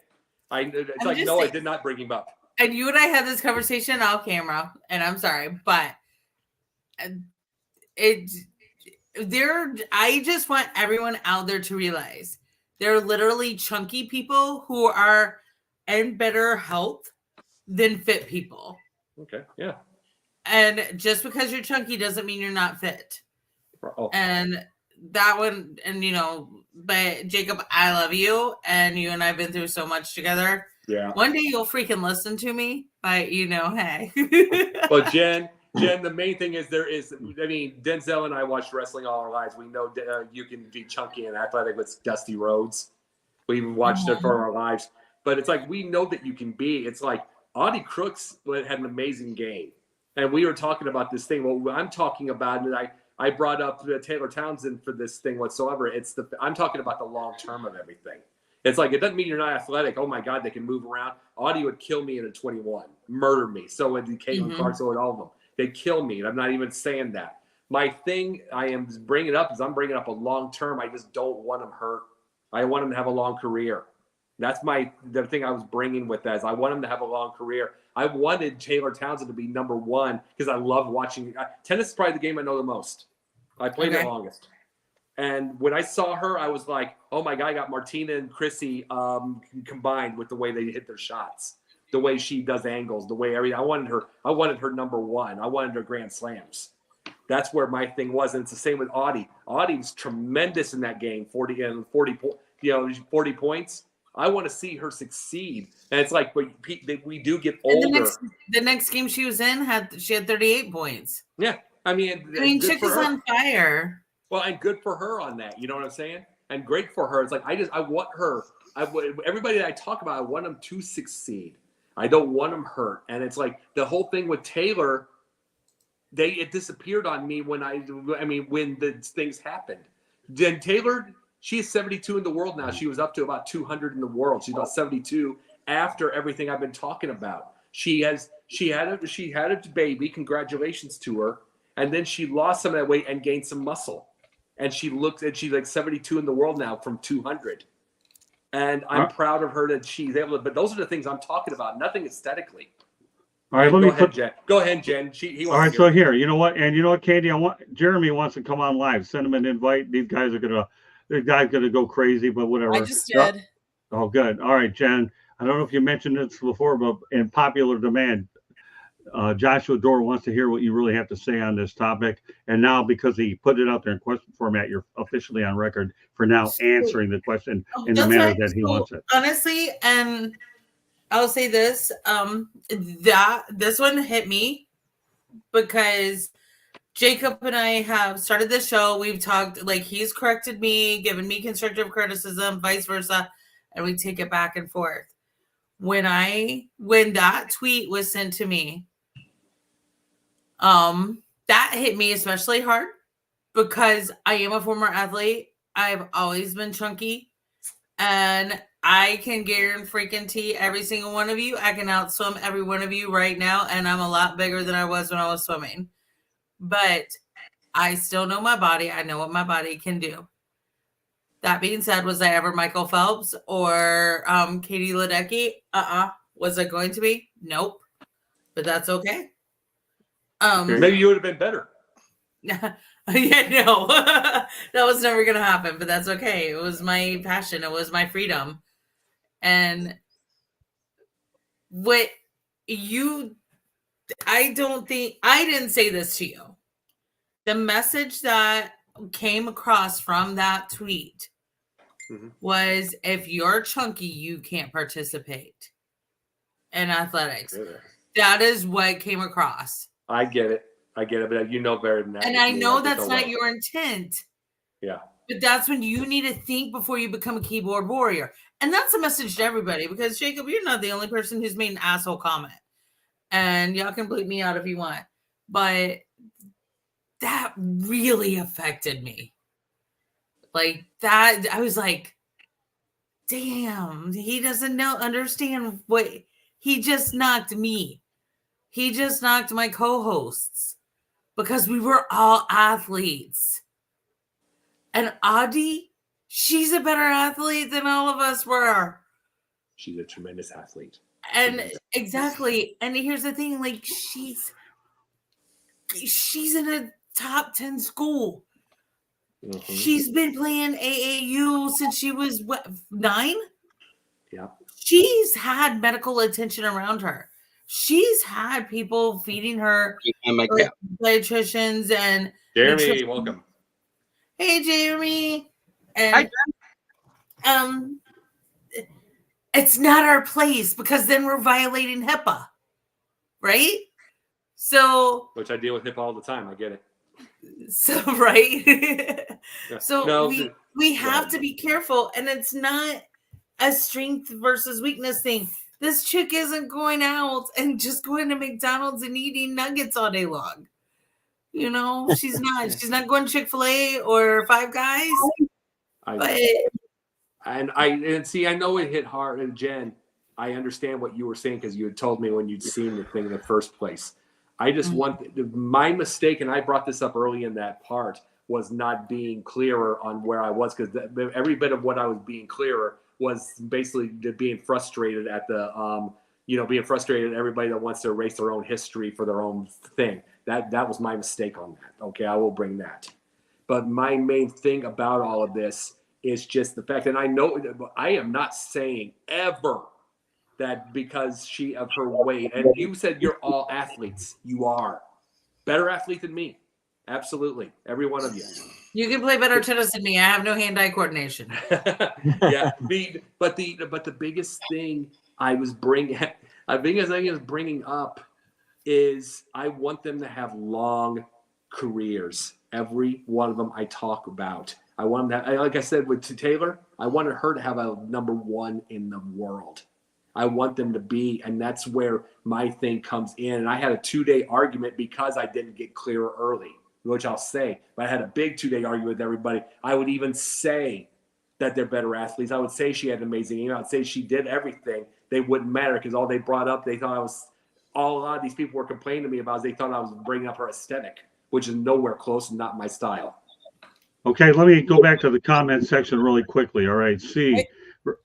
I did not bring him up. And you and I had this conversation off camera, and I'm sorry, but I just want everyone out there to realize there are literally chunky people who are in better health than fit people. Okay. Yeah. And just because you're chunky doesn't mean you're not fit. Oh. And that one, and but Jacob, I love you, and you and I have been through so much together. Yeah. One day you'll freaking listen to me, but hey. But Jen, the main thing is Denzel and I watched wrestling all our lives. We know you can be chunky and athletic with Dusty Rhodes. We even watched it for our lives. But it's like, we know that you can be. It's like Audi Crooks had an amazing game. And we were talking about this thing. Well, I'm talking about, and I brought up Taylor Townsend for this thing whatsoever. I'm talking about the long term of everything. It's like, it doesn't mean you're not athletic. Oh my God, they can move around. Audi would kill me in a 21, murder me. So would Caitlin Clark, so would all of them. They'd kill me. And I'm not even saying that. My thing I am bringing up is I'm bringing up a long term. I just don't want them hurt. I want them to have a long career. That's the thing I was bringing with that is I want them to have a long career. I wanted Taylor Townsend to be number one because I love watching. Tennis is probably the game I know the most. I played it longest. And when I saw her, I was like, oh my God, I got Martina and Chrissy combined with the way they hit their shots, the way she does angles, the way everything. I wanted her number one. I wanted her grand slams. That's where my thing was. And it's the same with Audi. Audi's tremendous in that game, 40 points. I want to see her succeed. And it's like, we do get older. The next game she was in she had 38 points. Yeah. I mean, chick is on fire. Well, and good for her on that. You know what I'm saying? And great for her. It's like, I want her. Everybody that I talk about, I want them to succeed. I don't want them hurt. And it's like the whole thing with Taylor, it disappeared on me when the things happened. Then Taylor, she is 72 in the world now. She was up to about 200 in the world. She's about 72 after everything I've been talking about. She had a baby. Congratulations to her. And then she lost some of that weight and gained some muscle. And she's like 72 in the world now from 200. And I'm proud of her that she's able to, but those are the things I'm talking about. Nothing aesthetically. All right, Go ahead, Jen. All right, so here, you know what, Candy, Jeremy wants to come on live. Send him an invite. These guys are gonna go crazy, but whatever. I just did. Oh, good. All right, Jen. I don't know if you mentioned this before, but in popular demand, Joshua Dorr wants to hear what you really have to say on this topic. And now, because he put it out there in question format, you're officially on record for now answering the question in the That's manner right. that he So, wants it. honestly, and I'll say this, this one hit me because Jacob and I have started this show. We've talked, like, he's corrected me, given me constructive criticism, vice versa, and we take it back and forth. When that tweet was sent to me, that hit me especially hard because I am a former athlete. I've always been chunky, and I can guarantee every single one of you. I can outswim every one of you right now, and I'm a lot bigger than I was when I was swimming. But I still know my body. I know what my body can do. That being said, was I ever Michael Phelps or Katie Ledecky? Was I going to be? Nope. But that's okay. Maybe you would have been better. Yeah, no. That was never going to happen, but that's okay. It was my passion. It was my freedom. And I didn't say this to you. The message that came across from that tweet was, if you're chunky, you can't participate in athletics. That is what came across. I get it, but you know better than that. And I know that's not your intent. Yeah. But that's when you need to think before you become a keyboard warrior. And that's a message to everybody, because Jacob, you're not the only person who's made an asshole comment. And y'all can bleep me out if you want. But that really affected me. Like that, I was like, damn, he doesn't understand what he just knocked me. He just knocked my co-hosts because we were all athletes. And Audi, she's a better athlete than all of us were. She's a tremendous athlete. And exactly. And here's the thing, like she's in a top 10 school. Mm-hmm. She's been playing AAU since she was 9? Yeah. She's had medical attention around her. She's had people feeding her, dietitians and Jeremy, welcome. Hey, Jeremy. And it's not our place, because then we're violating HIPAA, right? So, which I deal with HIPAA all the time. I get it. So, right. Yeah. So no, we have to be careful, and it's not a strength versus weakness thing. This chick isn't going out and just going to McDonald's and eating nuggets all day long. You know, she's not. She's not going to Chick-fil-A or Five Guys. I know it hit hard. And Jen, I understand what you were saying, because you had told me when you'd seen the thing in the first place. I just want my mistake, and I brought this up early in that part, was not being clearer on where I was, because every bit of what I was being clearer was basically being frustrated at the, being frustrated at everybody that wants to erase their own history for their own thing. That was my mistake on that. Okay, I will bring that. But my main thing about all of this is just the fact, and I know I am not saying ever that because of her weight, and you said you're all athletes. You are better athlete than me. Absolutely. Every one of you. You can play better tennis than me. I have no hand-eye coordination. Yeah. But the biggest thing I was bringing up is I want them to have long careers. Every one of them I talk about. I want them to, like I said to Taylor, I wanted her to have a number 1 in the world. I want them to be, and that's where my thing comes in. And I had a 2-day argument because I didn't get clearer early, which I'll say. But I had a big 2-day argument with everybody. I would even say that they're better athletes. I would say she had an amazing game. I would say she did everything. They wouldn't matter, because all they brought up, they thought a lot of these people were complaining to me about, they thought I was bringing up her aesthetic, which is nowhere close and not my style. Okay, let me go back to the comment section really quickly. All right,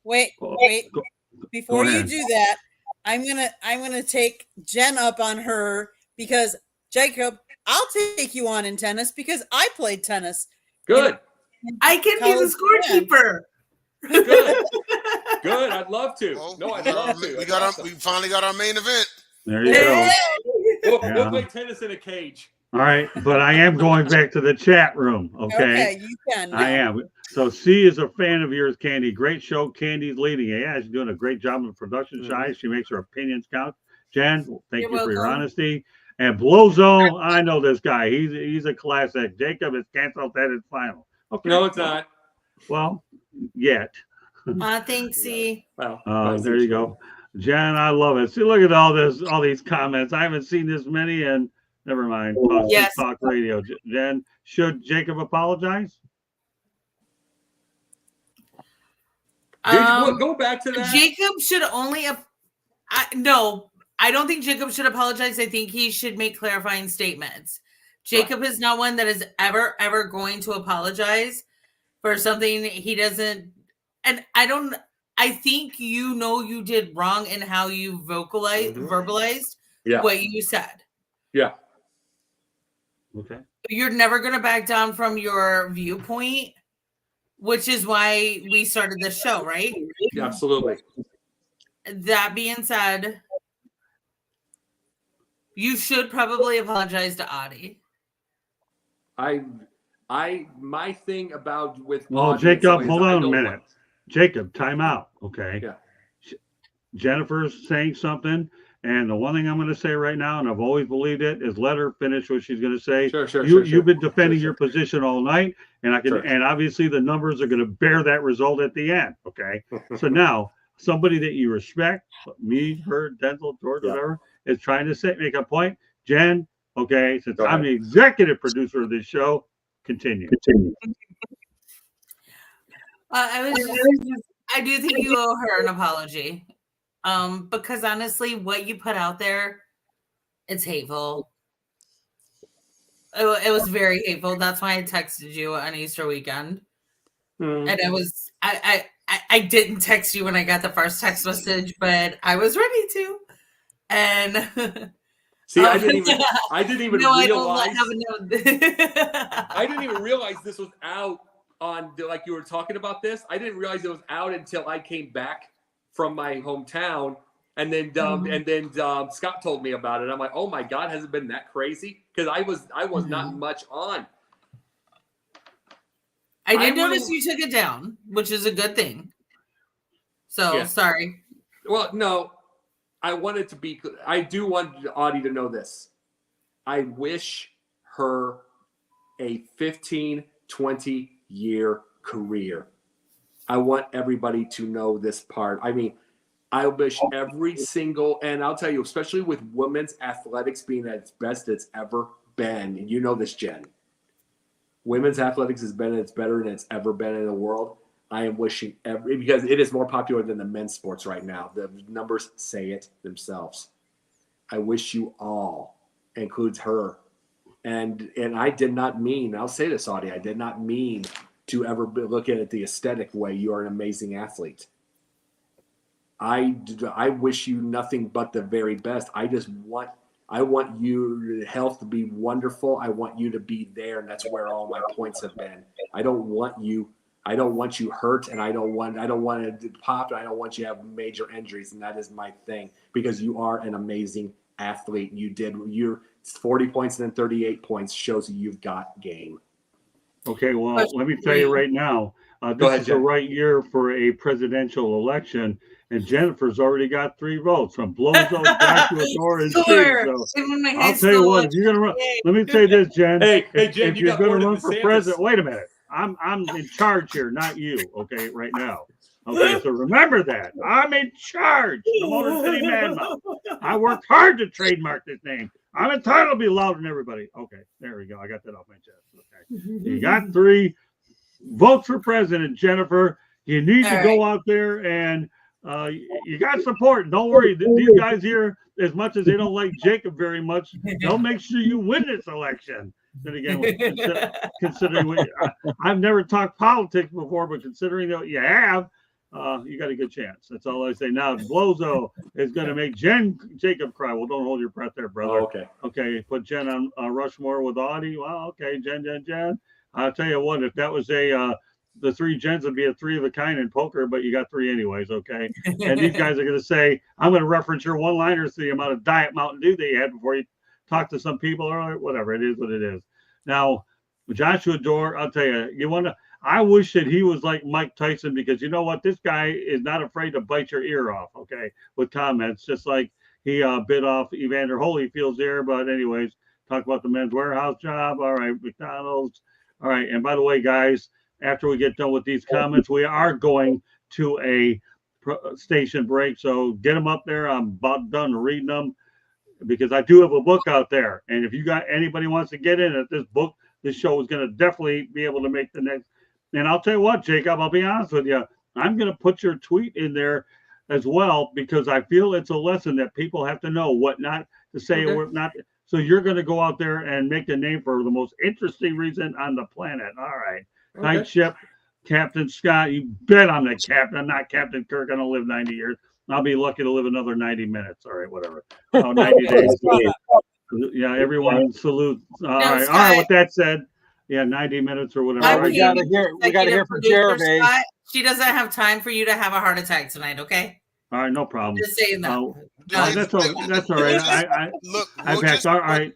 Wait. Before you do that, I'm gonna take Jen up on her, because Jacob, I'll take you on in tennis because I played tennis. Good. I can be the scorekeeper. Good. Good. I'd love to. Well, No, I'd love to. we finally got our main event. There you go. We'll play tennis in a cage. All right, but I am going back to the chat room. Okay, you can. I am. So C is a fan of yours, Candy. Great show. Candy's leading. Yeah, she's doing a great job in the production side. She makes her opinions count. Jen, thank you for your honesty. And Blozo, I know this guy. He's a classic. Jacob has canceled that as final. Okay. No, it's not. Well, yet. Thanks, C. Well, there you go. Jen, I love it. See, look at all these comments. I haven't seen this many, and never mind. Talk radio. Jen, should Jacob apologize? Go back to that. Jacob should only. No, I don't think Jacob should apologize. I think he should make clarifying statements. Jacob is not one that is ever going to apologize for something he doesn't. And I think you did wrong in how you verbalized what you said. Yeah. Okay. You're never going to back down from your viewpoint, which is why we started this show, right? Yeah, absolutely. That being said, you should probably apologize to Audi. My thing about with Jacob, hold on a minute. Jacob, time out. Okay. Yeah. Jennifer's saying something, and the one thing I'm going to say right now, and I've always believed it, is let her finish what she's going to say. Sure. You've been defending your position all night, and and obviously the numbers are going to bear that result at the end. Okay. So now somebody that you respect, me, her, Denzel, George, whatever, is trying to make a point. Jen, okay, since I'm the executive producer of this show, continue. I do think you owe her an apology. Because honestly, what you put out there, it's hateful. It was very hateful. That's why I texted you on Easter weekend. And it was I didn't text you when I got the first text message, but I was ready to. And see, I didn't even realize. I didn't even realize this was out on, like you were talking about this. I didn't realize it was out until I came back from my hometown, and then Scott told me about it. I'm like, oh my God, has it been that crazy? Because I was not much on. I did notice you took it down, which is a good thing. So sorry. Well, no, I do want Audie to know this. I wish her a 15, 20 year career. I want everybody to know this part. I mean, I wish every single, and I'll tell you, especially with women's athletics being at its best it's ever been, and you know this, Jen. Women's athletics has been at its better than it's ever been in the world. I am wishing because it is more popular than the men's sports right now. The numbers say it themselves. I wish you all, includes her, and I did not mean, I'll say this, Audie, I did not mean to ever look at it the aesthetic way. You are an amazing athlete. I wish you nothing but the very best. I want your health to be wonderful. I want you to be there, and that's where all my points have been. I don't want you hurt, and I don't want to pop, and I don't want you to have major injuries, and that is my thing, because you are an amazing athlete. Your 40 points and then 38 points shows that you've got game. Okay, well, let me tell you right now, this is the right year for a presidential election, and Jennifer's already got 3 votes from Blozo, Joshua, Thor, and Steve. So I'll tell you what, if you're gonna run, let me say this, Jen. Hey, Jen, if you're gonna run for president, wait a minute. I'm in charge here, not you. Okay, right now. Okay, so remember that I'm in charge. The Motor City Madman. I worked hard to trademark this name. I'm entitled to be louder than everybody. Okay, there we go. I got that off my chest. Okay, you got 3 votes for president, Jennifer. You need to go out there and you got support. Don't worry. These guys here, as much as they don't like Jacob very much, they'll make sure you win this election. Then again, considering I've never talked politics before, but considering that you have, you got a good chance. That's all I say. Now, Blozo is going to make Jacob cry. Well, don't hold your breath there, brother. Oh, okay. Okay, put Jen on Rushmore with Audie. Well, okay, Jen. I'll tell you what, if that was a the three gens would be a three of a kind in poker, but you got three anyways, okay? And these guys are going to say, I'm going to reference your one-liners to the amount of Diet Mountain Dew that you had before you talk to some people or whatever. It is what it is. Now, Joshua Dore, I'll tell you, I wish that he was like Mike Tyson, because you know what? This guy is not afraid to bite your ear off, okay, with comments, just like he bit off Evander Holyfield's ear. But anyways, talk about the Men's Warehouse job. All right, McDonald's. All right, and by the way, guys, after we get done with these comments, we are going to a station break. So get them up there. I'm about done reading them, because I do have a book out there. And if you got anybody wants to get in at this book, this show is going to definitely be able to make the next. And I'll tell you what, Jacob, I'll be honest with you. I'm going to put your tweet in there as well, because I feel it's a lesson that people have to know what not to say or not. So you're going to go out there and make a name for the most interesting reason on the planet. All right. Okay. Night ship, Captain Scott. You bet I'm the captain. I'm not Captain Kirk. I don't live 90 years. I'll be lucky to live another 90 minutes. All right, whatever. 90 days. Yeah, everyone salute. All right. All right. With that said, yeah, 90 minutes or whatever. We got to hear from Jeremy. Scott, she doesn't have time for you to have a heart attack tonight, okay? All right, no problem. Just saying that. That's all right. All right.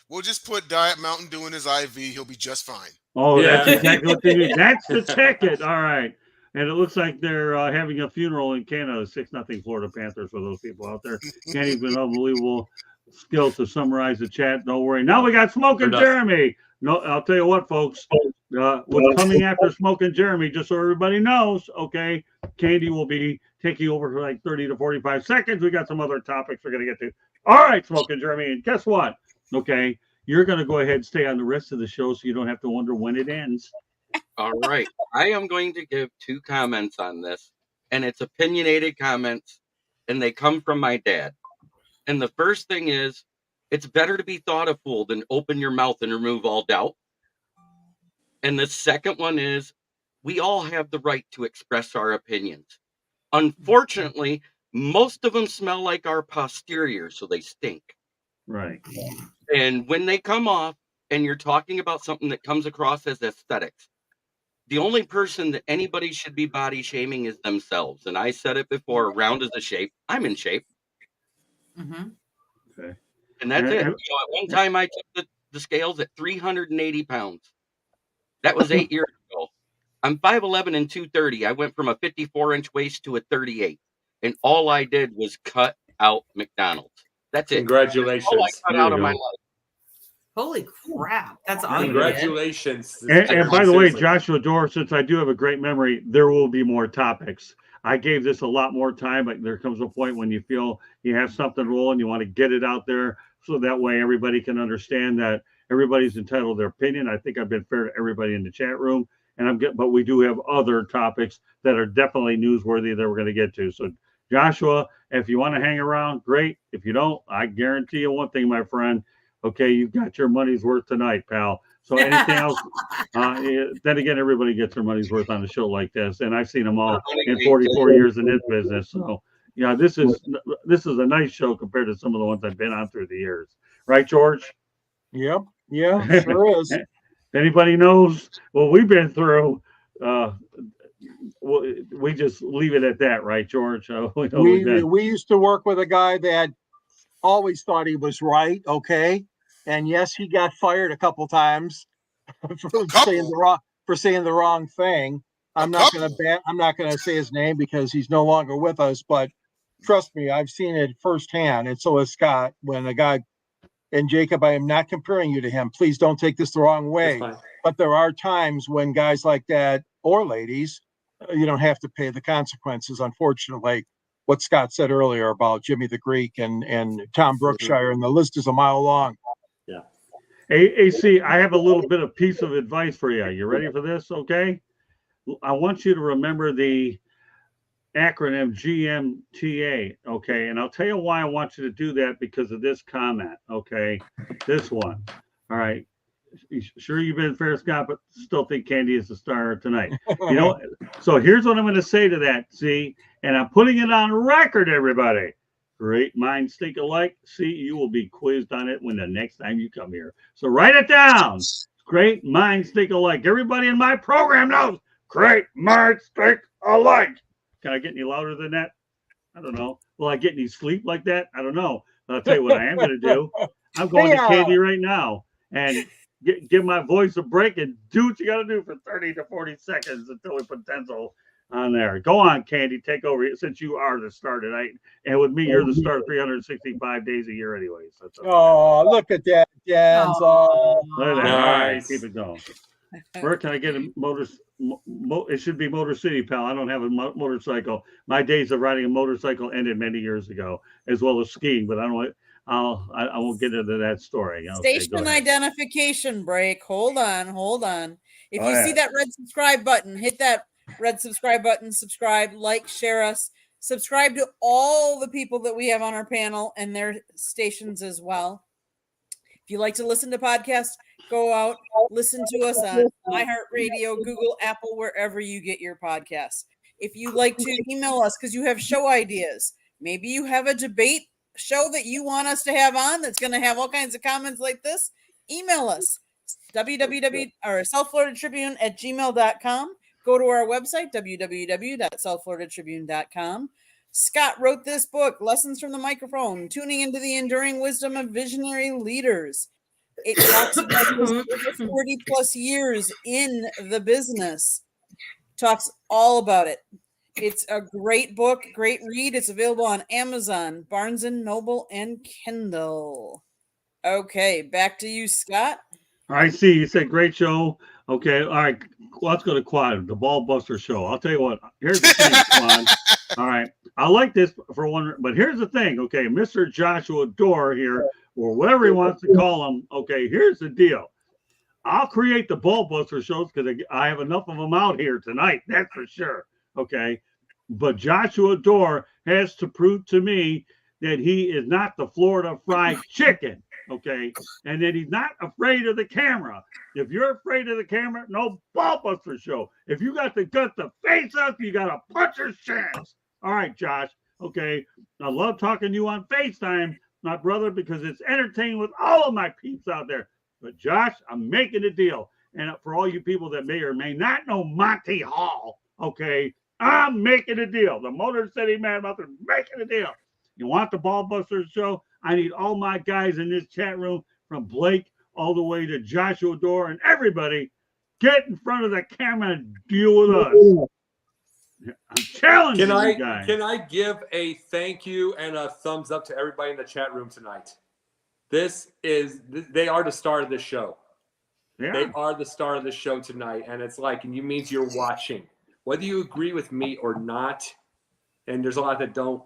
We'll just put Diet Mountain Dew in his IV. He'll be just fine. Oh, yeah. That's exactly what they do. That's the ticket. All right. And it looks like they're having a funeral in Canada. 6-0 Florida Panthers for those people out there. Can't even unbelievable skill to summarize the chat. Don't worry. Now we got Smoking Jeremy. No, I'll tell you what, folks. What's coming after Smoking Jeremy, just so everybody knows, okay, Candy will be taking over for like 30 to 45 seconds. We got some other topics we're going to get to. All right, Smoking Jeremy. And guess what? Okay, you're going to go ahead and stay on the rest of the show so you don't have to wonder when it ends. All right. I am going to give 2 comments on this, and it's opinionated comments, and they come from my dad. And the first thing is, it's better to be thought a fool than open your mouth and remove all doubt. And the second one is, we all have the right to express our opinions. Unfortunately, most of them smell like our posterior, so they stink. Right. And when they come off and you're talking about something that comes across as aesthetics, the only person that anybody should be body shaming is themselves. And I said it before, round is a shape. I'm in shape. Mm-hmm. Okay. And that's it. At one time, I took the scales at 380 pounds. That was 8 years ago. I'm 5'11" and 230. I went from a 54-inch waist to a 38. And all I did was cut out McDonald's. That's it. Congratulations. All I cut out of my life. Holy crap. That's all. Congratulations. And by the way, Joshua Dore, since I do have a great memory, there will be more topics. I gave this a lot more time, but there comes a point when you feel you have something rolling, you want to get it out there so that way everybody can understand that everybody's entitled to their opinion. I think I've been fair to everybody in the chat room, but we do have other topics that are definitely newsworthy that we're going to get to. So, Joshua, if you want to hang around, great. If you don't, I guarantee you one thing, my friend. Okay, you've got your money's worth tonight, pal. So anything else? Then again, everybody gets their money's worth on a show like this, and I've seen them all in 44 years in this business. So, yeah, this is a nice show compared to some of the ones I've been on through the years, right, George? Yep, yeah, sure is. If anybody knows what we've been through, we just leave it at that, right, George? We used to work with a guy that always thought he was right. Okay. And yes, he got fired a couple times for saying the wrong thing. I'm not going to say his name because he's no longer with us, but trust me, I've seen it firsthand. And so has Scott. When a guy, and Jacob, I am not comparing you to him. Please don't take this the wrong way. But there are times when guys like that, or ladies, you don't have to pay the consequences. Unfortunately, what Scott said earlier about Jimmy the Greek and Tom Brookshire, and the list is a mile long. Yeah. AC, I have a little bit of piece of advice for you. You ready for this? Okay. I want you to remember the acronym GMTA. Okay. And I'll tell you why I want you to do that, because of this comment. Okay. This one. All right. Sure, you've been fair, Scott, but still think Candy is the star tonight. So here's what I'm going to say to that. See, and I'm putting it on record, everybody. Great minds think alike. See, you will be quizzed on it when the next time you come here. So write it down. Great minds think alike. Everybody in my program knows great minds think alike. Can I get any louder than that? I don't know. Will I get any sleep like that? I don't know. But I'll tell you what I am going to do. I'm going to Candy right now and give my voice a break and do what you got to do for 30 to 40 seconds until we put Denzel on there. Go on, Candy. Take over since you are the star tonight. And with me, you're the star 365 days a year anyways. So Oh, look at that, Denzel. look at that. All right, Nice. keep it going. Where can I get a motor? It should be Motor City, pal. I don't have a motorcycle. My days of riding a motorcycle ended many years ago, as well as skiing. But I won't get into that story. Okay, Station identification break. Hold on. If Go you see ahead. that red subscribe button, hit that red subscribe button, subscribe, like, share us, subscribe to all the people that we have on our panel and their stations as well. If you like to listen to podcasts, go out, listen to us on iHeartRadio, Google, Apple, wherever you get your podcasts. If you like to email us because you have show ideas, maybe you have a debate show that you want us to have on that's going to have all kinds of comments like this, email us, southfloridatribune@gmail.com. Go to our website, www.southfloridatribune.com. Scott wrote this book, Lessons from the Microphone, Tuning into the Enduring Wisdom of Visionary Leaders. It talks about his over 40 plus years in the business. Talks all about it. It's a great book, great read. It's available on Amazon, Barnes & Noble, and Kindle. Okay, back to you, Scott. All right, see, you said great show. Okay, all right. Let's go to Quad, the Ball Buster show. I'll tell you what. Here's the thing, Quad. All right, I like this for one, but here's the thing. Okay, Mr. Joshua Dorr here, or whatever he wants to call him. Okay, here's the deal. I'll create the Ball Buster shows because I have enough of them out here tonight. That's for sure. Okay, but Joshua Dorr has to prove to me that he is not the Florida Fried Chicken. Okay, and that he's not afraid of the camera. If you're afraid of the camera, no Ball Buster show. If you got the gut to face us, you got a puncher's chance. All right, Josh. Okay, I love talking to you on FaceTime, my brother, because it's entertaining with all of my peeps out there. But Josh, I'm making a deal. And for all you people that may or may not know Monty Hall, okay, I'm making a deal. The Motor City Man Mouth is making a deal. You want the Ball Busters show? I need all my guys in this chat room, from Blake all the way to Joshua Dorr and everybody, get in front of the camera and deal with us. I'm challenging you guys. Can I give a thank you and a thumbs up to everybody in the chat room tonight? They are the star of this show. Yeah. They are the star of the show tonight, and it's like, and you means you're watching, whether you agree with me or not. And there's a lot that don't.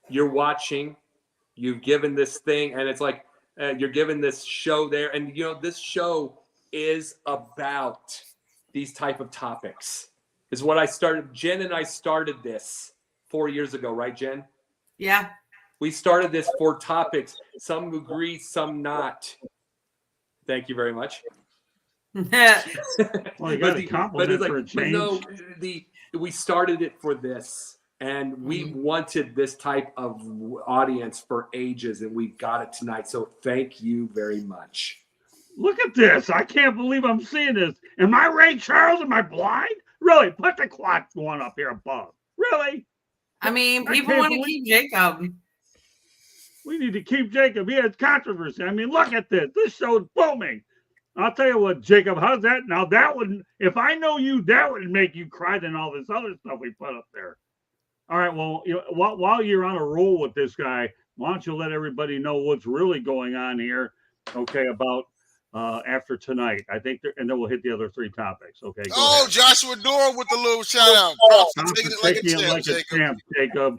You're watching. You've given this thing, and it's like you're giving this show there, and this show is about these type of topics. Is what I started. Jen and I started this 4 years ago, right, Jen? Yeah. We started this for topics. Some agree, some not. Thank you very much. Well, you got a compliment for a change. We started it for this. And we wanted this type of audience for ages, and we got it tonight. So thank you very much. Look at this. I can't believe I'm seeing this. Am I Ray Charles? Am I blind? Really? Put the Quad one up here above. Really? I mean, people want to keep Jacob. We need to keep Jacob. He has controversy. I mean, look at this. This show is booming. I'll tell you what, Jacob, how's that? Now, that would, if I know you, that would make you cry than all this other stuff we put up there. All right, well, while you're on a roll with this guy, why don't you let everybody know what's really going on here, okay, about after tonight. I think, and then we'll hit the other three topics, okay? Oh, ahead. Joshua Dorr with the little shout out. Taking it like a champ, Jacob.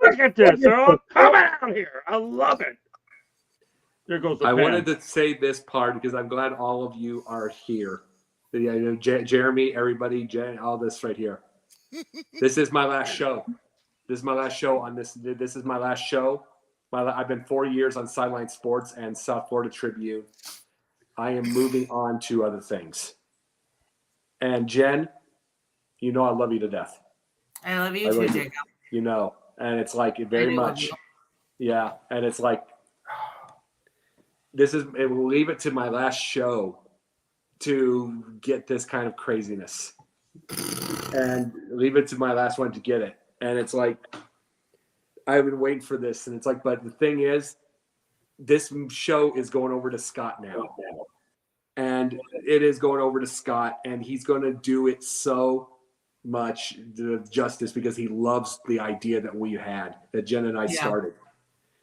Look at this. They're all coming out here. I love it. There goes the pen. Wanted to say this part because I'm glad all of you are here. Jeremy, everybody, Jen, all this right here. This is my last show. This is my last show on this. This is my last show. I've been 4 years on Sideline Sports and South Florida Tribune. I am moving on to other things. And Jen, I love you to death. I love you too, Jacob. And it's like very much. Yeah. And it's like, we'll leave it to my last show to get this kind of craziness. and leave it to my last one to get it. And it's like, I've been waiting for this. And it's like, but the thing is, this show is going over to Scott now. And it is going over to Scott, and he's going to do it so much justice because he loves the idea that we had, that Jen and I started.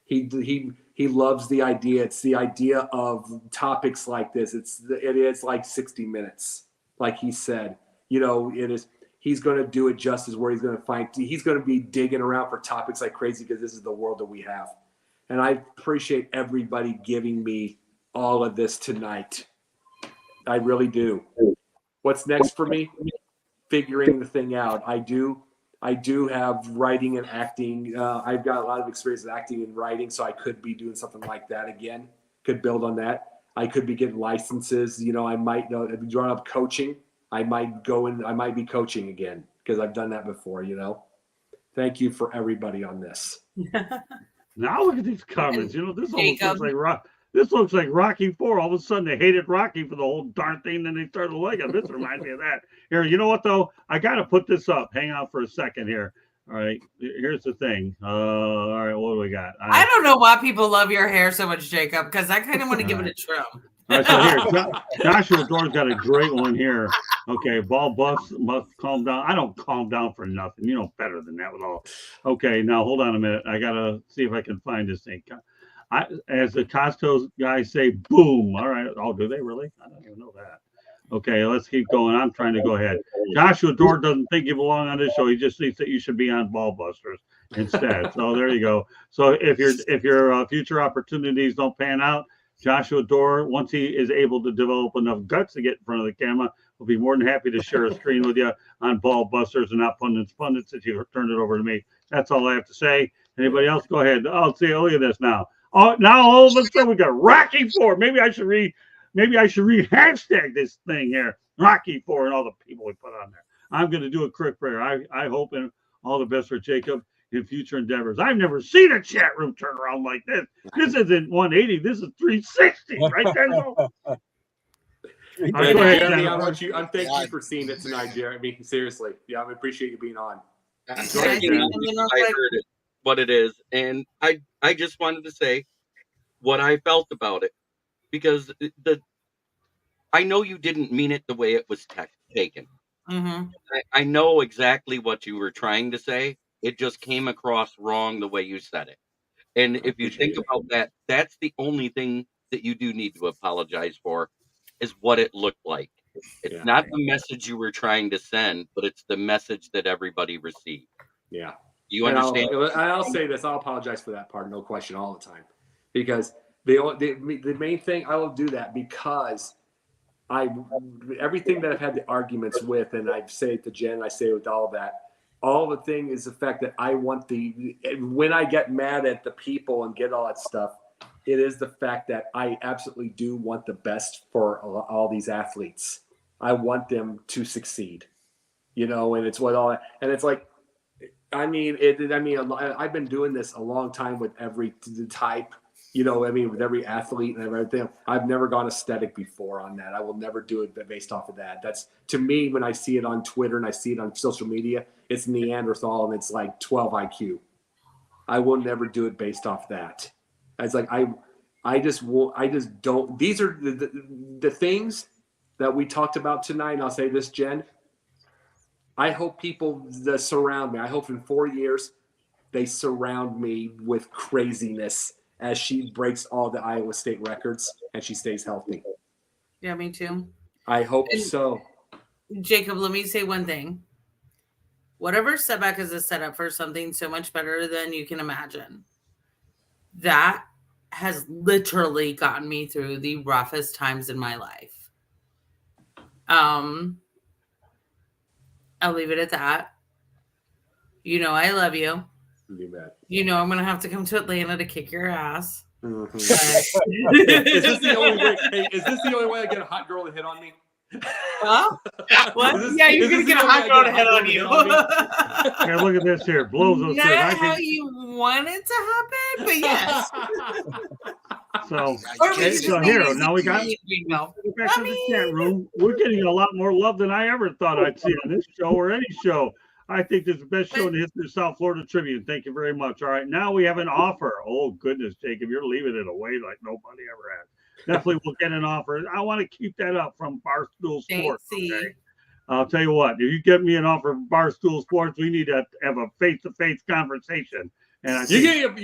He loves the idea. It's the idea of topics like this. It is like 60 Minutes, like he said. You know, it is. He's going to do it justice where he's going to find. He's going to be digging around for topics like crazy because this is the world that we have. And I appreciate everybody giving me all of this tonight. I really do. What's next for me? Figuring the thing out. I do have writing and acting. I've got a lot of experience with acting and writing, so I could be doing something like that again. Could build on that. I could be getting licenses. You know, I might know. If you draw up coaching, I might go in. I might be coaching again because I've done that before. You know. Thank you for everybody on this. Now look at these comments. You know, this almost looks like rock. This looks like Rocky IV. All of a sudden, they hated Rocky for the whole darn thing. Then they started liking it. This reminds me of that. Here, you know what, though? I got to put this up. Hang on for a second here. All right. Here's the thing. All right. What do we got? I don't know why people love your hair so much, Jacob, because I kind of want to give it a trim. All right. So here, Joshua Door's got a great one here. Okay. Ball Buffs must calm down. I don't calm down for nothing. You know better than that with all. Okay. Now, hold on a minute. I got to see if I can find this thing. As the Costco guys say, boom. All right. Oh, do they really? I don't even know that. Okay, let's keep going. I'm trying to go ahead. Joshua Door doesn't think you belong on this show. He just thinks that you should be on Ball Busters instead. So there you go. So if your future opportunities don't pan out, Joshua Door, once he is able to develop enough guts to get in front of the camera, will be more than happy to share a screen with you on Ball Busters and not Pundits if you turn it over to me. That's all I have to say. Anybody else? Go ahead. Oh, see, look at this now. Oh, now all of a sudden we got Rocky IV. Maybe I should hashtag this thing here, Rocky IV, and all the people we put on there. I'm going to do a quick prayer. I hope and all the best for Jacob in future endeavors. I've never seen a chat room turn around like this. This isn't 180. This is 360, right, Denzel? Jeremy, I thank you for seeing it tonight, Jeremy. Seriously, I appreciate you being on. I heard it, what it is, and I just wanted to say what I felt about it, because I know you didn't mean it the way it was taken. Mm-hmm. I know exactly what you were trying to say. It just came across wrong the way you said it. And if you think about that, that's the only thing that you do need to apologize for, is what it looked like. It's not the message you were trying to send, but it's the message that everybody received. Yeah. You understand? I'll say this. I'll apologize for that part, no question, all the time. Because the main thing, I will do that because everything that I've had the arguments with, and I say it to Jen, I say it with all that, all the thing is the fact that I want when I get mad at the people and get all that stuff, it is the fact that I absolutely do want the best for all these athletes. I want them to succeed, and it's and it's like, I've been doing this a long time with every type, with every athlete and everything. I've never gone aesthetic before on that. I will never do it based off of that. That's, to me, when I see it on Twitter and I see it on social media, it's Neanderthal and it's like 12 IQ. I will never do it based off that. It's like, I just don't. These are the things that we talked about tonight. And I'll say this, Jen, I hope people that surround me, I hope in 4 years, they surround me with craziness as she breaks all the Iowa State records and she stays healthy. Yeah, me too. I hope so. Jacob, let me say one thing. Whatever setback is a setup for something so much better than you can imagine. That has literally gotten me through the roughest times in my life. I'll leave it at that. I love you. You bet. I'm going to have to come to Atlanta to kick your ass. Mm-hmm. Is this the only way I get a hot girl to hit on me? Huh? What? You're going to get a hot girl to hit on you. Here, look at this here. Blows those. Not how you want it to happen, but yes. So, Or we hey, could just so say here, easy now we got peasy Greenville. go back to the chat room. We're getting a lot more love than I ever thought I'd see on this show or any show. I think this is the best show in the history of South Florida Tribune. Thank you very much. All right, now we have an offer. Oh, goodness, Jacob, you're leaving it away like nobody ever has. Definitely will get an offer. I want to keep that up from Barstool Sports. Okay? I'll tell you what, if you get me an offer from Barstool Sports, we need to have a face-to-face conversation. And I You think,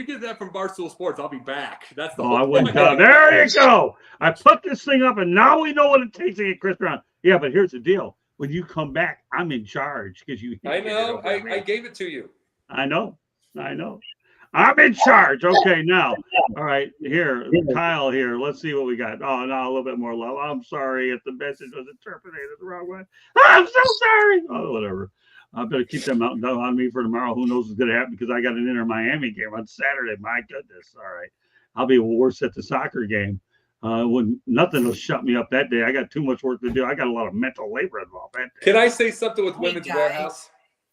get that from Barstool Sports. I'll be back. That's the oh, whole I wouldn't. point. There you go. I put this thing up, and now we know what it takes to get Chris Brown. Yeah, but here's the deal. When you come back, I'm in charge because you. I know. I gave it to you. I know. I'm in charge. Okay, now, all right, here, Kyle here. Let's see what we got. Oh, no, a little bit more love. I'm sorry if the message was interpreted the wrong way. I'm so sorry. Oh, whatever. I better keep that mountain down on me for tomorrow. Who knows what's going to happen because I got an Inter Miami game on Saturday. My goodness. All right. I'll be worse at the soccer game. Nothing will shut me up that day. I got too much work to do. I got a lot of mental labor involved that day. Can I say something with Women's Warehouse?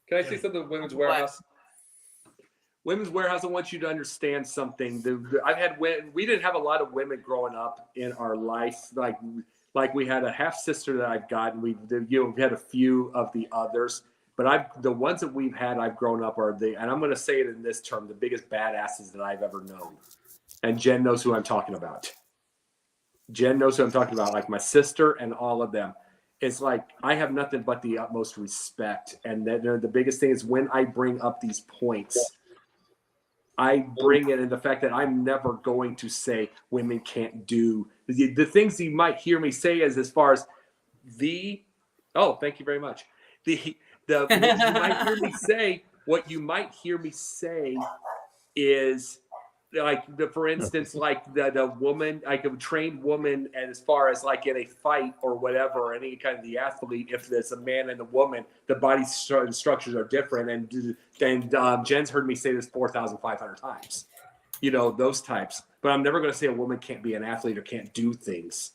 Can I say something with Women's Warehouse? Women's Warehouse, I want you to understand something. We didn't have a lot of women growing up in our life. Like we had a half sister that I've gotten. We've had a few of the others, but the ones that we've had, I've grown up and I'm going to say it in this term, the biggest badasses that I've ever known. And Jen knows who I'm talking about. Like my sister and all of them. It's like I have nothing but the utmost respect. And the biggest thing is when I bring up these points, I bring it in the fact that I'm never going to say women can't do the things you might hear me say as far as thank you very much. What you might hear me say is like for instance, like the woman, like a trained woman, and as far as like in a fight or whatever, or any kind of the athlete, if there's a man and a woman, the body structures are different. And Jen's heard me say this 4,500 times, those types. But I'm never going to say a woman can't be an athlete or can't do things.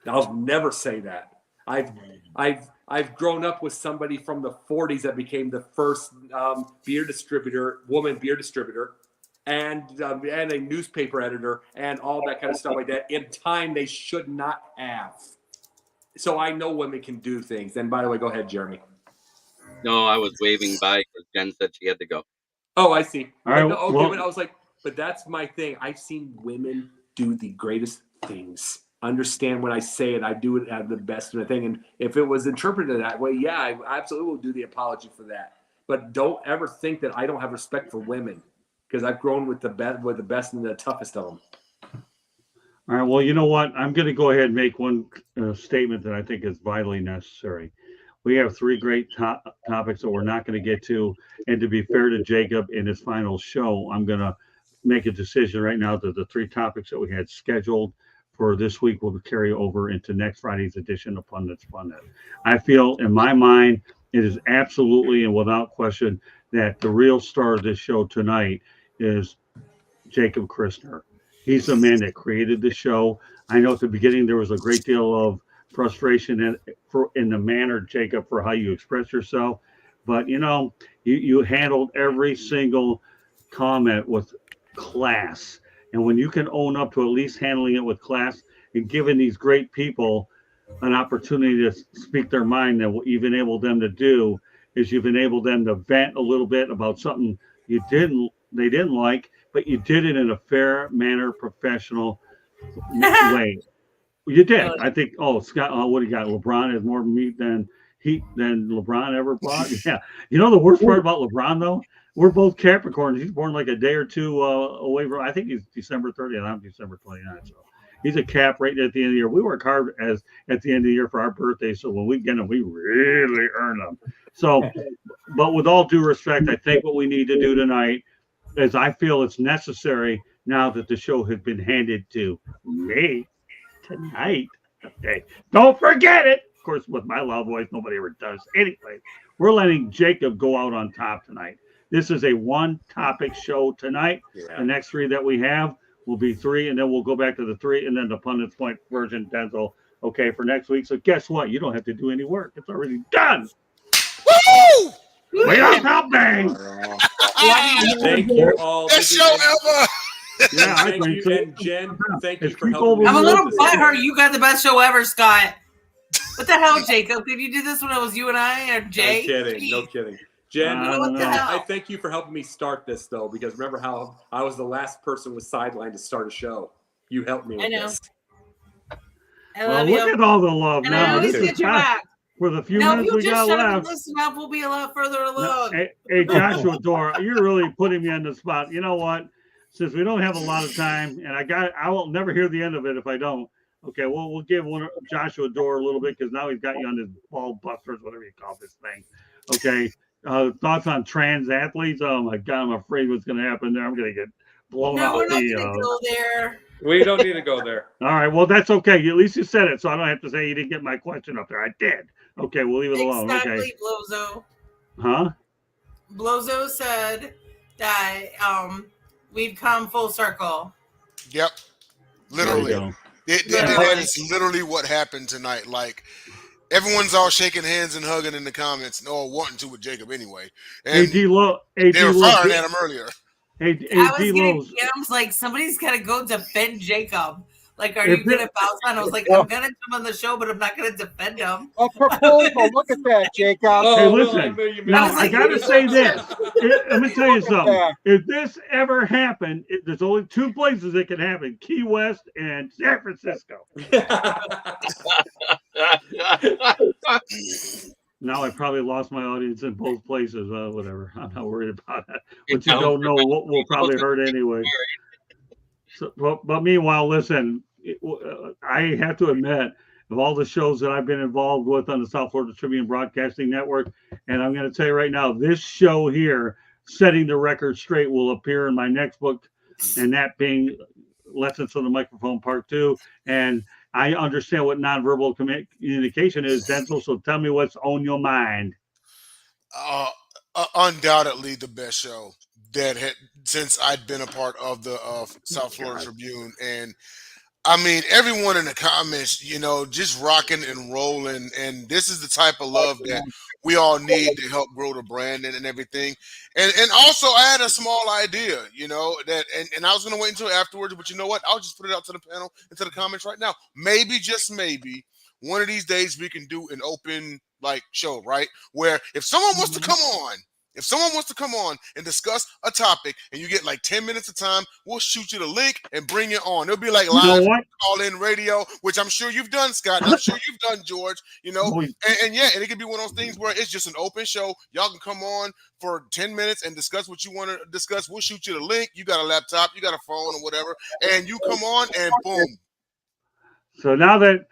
I'll never say that. I've grown up with somebody from the 40s that became the first woman beer distributor. And a newspaper editor and all that kind of stuff like that in time they should not have. So I know women can do things. And by the way, go ahead, Jeremy. No, I was waving by because Jen said she had to go. Oh, I see. All right, but I was like, but that's my thing. I've seen women do the greatest things. Understand when I say it, I do it out of the best of the thing. And if it was interpreted that way, yeah, I absolutely will do the apology for that. But don't ever think that I don't have respect for women. Because I've grown with the best and the toughest of them. All right. Well, you know what? I'm going to go ahead and make one statement that I think is vitally necessary. We have three great topics that we're not going to get to. And to be fair to Jacob in his final show, I'm going to make a decision right now that the three topics that we had scheduled for this week will carry over into next Friday's edition of Pundits Pundit. I feel in my mind, it is absolutely and without question that the real star of this show tonight is Jacob Christner. He's the man that created the show. I know at the beginning there was a great deal of frustration in the manner, Jacob, for how you express yourself. But, you handled every single comment with class. And when you can own up to at least handling it with class and giving these great people an opportunity to speak their mind, that what you've enabled them to do is you've enabled them to vent a little bit about something they didn't like, but you did it in a fair manner, professional way. You did. I think. Oh, Scott. Oh, what do you got? LeBron has more meat than LeBron ever bought. Yeah. The worst part about LeBron though, we're both Capricorns. He's born like a day or two away from. I think he's December 30th. I'm December 29th. So he's a Cap right at the end of the year. We work hard at the end of the year for our birthday, so when we get them, we really earn them. So, but with all due respect, I think what we need to do tonight is I feel it's necessary now that the show has been handed to me tonight. Okay. Don't forget it. Of course, with my loud voice, nobody ever does. Anyway, we're letting Jacob go out on top tonight. This is a one-topic show tonight. Yeah. The next three that we have will be three, and then we'll go back to the three, and then the Pundits Point version, Denzel, okay, for next week. So guess what? You don't have to do any work. It's already done. Woo! Wait on top, bang! Thank you all. Best show ever. Yeah, I Thank think you, so. and Jen, thank you If for people helping me. I'm a will little with this. butthurt. You got the best show ever, Scott. What the hell, Jacob? Did you do this when it was you and I or Jay? No kidding. No kidding. Jen, I don't What the know. hell? I thank you for helping me start this, though, because remember how I was the last person with Sideline to start a show? You helped me with I know. this. I Well, love look you. at all the love And I now. always This get is your Josh. back. For the few Now, if minutes you we just got shut up and left. listen up, we'll be a lot further No, along. hey, Joshua Dora, you're really putting me on the spot. You know what? Since we don't have a lot of time, and I will never hear the end of it if I don't. Okay, well, we'll give Joshua Dora a little bit because now he's got you on his ball busters, whatever you call this thing. Okay, thoughts on trans athletes? Oh my God, I'm afraid what's going to happen there. I'm going to get blown No, out we're not the. going to go there. We don't need to go there. All right, well, that's okay. At least you said it, so I don't have to say you didn't get my question up there. I did. Okay, we'll leave it alone. Exactly, Okay. Blozo. Huh? Blozo said that we've come full circle. Yep. There you Literally. go. That is literally what happened tonight. Like, everyone's all shaking hands and hugging in the comments, or wanting to with Jacob anyway. Hey, And D-Lo. they were firing at him earlier. Hey, I was getting D-Lo's. DMs like, somebody's got to go defend Jacob. Like, are If you going it- to bounce on? I was like, I'm going to come on the show, but I'm not going to defend him. A proposal. Look at that, Jacob. Hey, well, listen. I know you Now, meant I it. got to say this. Let me tell you something. Yeah. If this ever happened, there's only two places it can happen: Key West and San Francisco. Now I probably lost my audience in both places. Whatever. I'm not worried about that. What you don't know, what will probably hurt anyway. So, but meanwhile, listen, I have to admit, of all the shows that I've been involved with on the South Florida Tribune Broadcasting Network, and I'm going to tell you right now, this show here, Setting the Record Straight, will appear in my next book, and that being Lessons from the Microphone Part 2. And I understand what nonverbal communication is, Denzel, so tell me what's on your mind. Undoubtedly the best show that had since I'd been a part of the South Florida Tribune. And I mean, everyone in the comments, just rocking and rolling. And this is the type of love that we all need to help grow the brand and everything. And also I had a small idea, that and I was gonna wait until afterwards, but you know what? I'll just put it out to the panel and to the comments right now. Maybe, just maybe, one of these days we can do an open show, right? Where if someone wants to come on and discuss a topic and you get 10 minutes of time, we'll shoot you the link and bring you on. It'll be like live call-in radio, which I'm sure you've done, Scott. I'm sure you've done, George, and it could be one of those things where it's just an open show. Y'all can come on for 10 minutes and discuss what you want to discuss. We'll shoot you the link. You got a laptop, you got a phone or whatever, and you come on and boom. So now that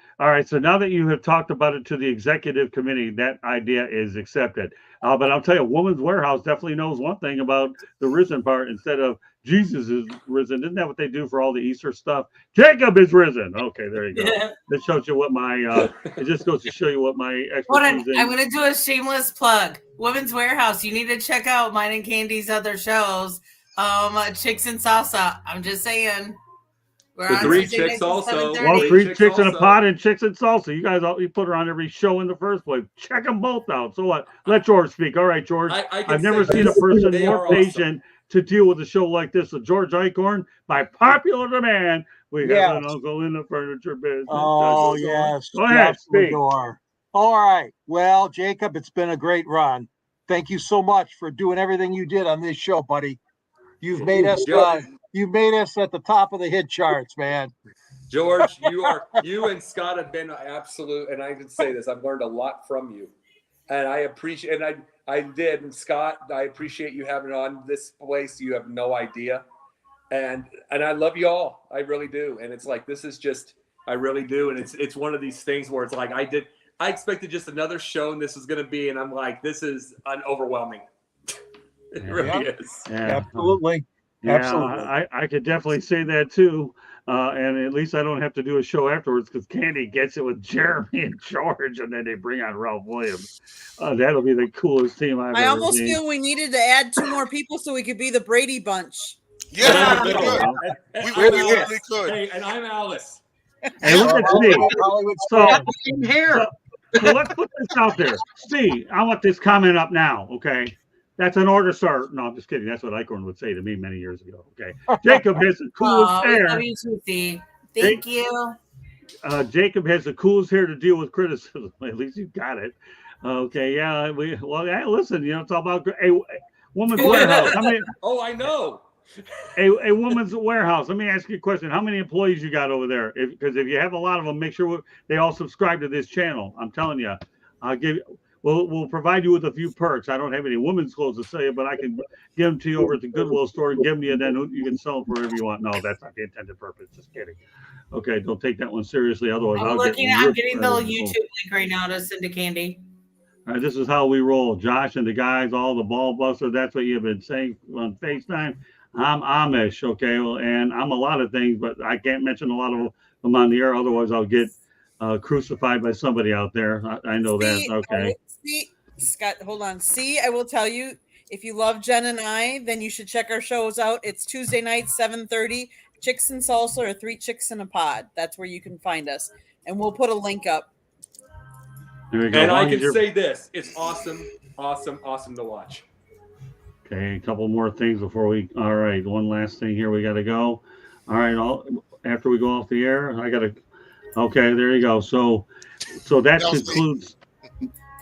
you have talked about it to the executive committee, that idea is accepted. But I'll tell you, Woman's Warehouse definitely knows one thing about the risen part. Instead of Jesus is risen, isn't that what they do for all the Easter stuff? Jacob is risen. Okay, there you go. That shows you what my it just goes to show you what my expertise is. I'm going to do a shameless plug. Women's Warehouse. You need to check out mine and Candy's other shows. Chicks and Salsa. I'm just saying. The Three Chicks also. Well, Three Chicks in a Pot and Chicks and Salsa. You guys, you put her on every show in the first place. Check them both out. So what? Let George speak. All right, George. I've never seen a person more patient to deal with a show like this. So George Eichhorn, by popular demand, we have an uncle in the furniture business. Oh, yes. Go ahead, speak. All right. Well, Jacob, it's been a great run. Thank you so much for doing everything you did on this show, buddy. You've made us at the top of the hit charts, man. George, you and Scott have been absolute, and I can say this, I've learned a lot from you. And I appreciate, and I did, and Scott, I appreciate you having on this place. You have no idea. And I love you all. I really do. And it's like, this is just, I really do. And it's one of these things where it's like, I expected just another show and this is going to be, and I'm like, this is overwhelming. It really is. Yeah. Absolutely. Yeah, Absolutely. I could definitely say that too. And at least I don't have to do a show afterwards because Candy gets it with Jeremy and George, and then they bring on Ralph Williams. That'll be the coolest team I've ever almost seen. feel we needed to add 2 more people so we could be the Brady Bunch. Yeah, we could. We really could. Hey, and I'm Alice. Hey, look at Steve. So let's put this out there. Steve, I want this comment up now, okay? That's an order, sir. No, I'm just kidding. That's what Eichhorn would say to me many years ago. Okay. Jacob has the coolest Oh, we hair. love you, Susie. Thank you. Jacob has the coolest hair to deal with criticism. At least you got it. Okay. Yeah. Hey, listen, it's all about a woman's warehouse. How many? Oh, I know. A woman's warehouse. Let me ask you a question. How many employees you got over there? Because if you have a lot of them, make sure they all subscribe to this channel. I'm telling you, we'll provide you with a few perks. I don't have any women's clothes to sell you, but I can give them to you over at the Goodwill store and give them to you, and then you can sell them for whatever you want. No, that's not the intended purpose. Just kidding. Okay, don't take that one seriously. Otherwise, I'm getting the YouTube link right now to send to Candy. All right, this is how we roll. Josh and the guys, all the ball busters. That's what you've been saying on FaceTime. I'm Amish, okay, and I'm a lot of things, but I can't mention a lot of them on the air. Otherwise, I'll get crucified by somebody out there. I know that. Okay. See, Scott, hold on. See, I will tell you, if you love Jen and I, then you should check our shows out. It's Tuesday night, 7:30. Chicks and Salsa or 3 Chicks in a Pod. That's where you can find us, and we'll put a link up. There we go. And I can say this: it's awesome, awesome, awesome to watch. Okay, a couple more things before we. All right, one last thing here. We got to go. All right, after we go off the air, I got to. Okay, there you go. So that concludes.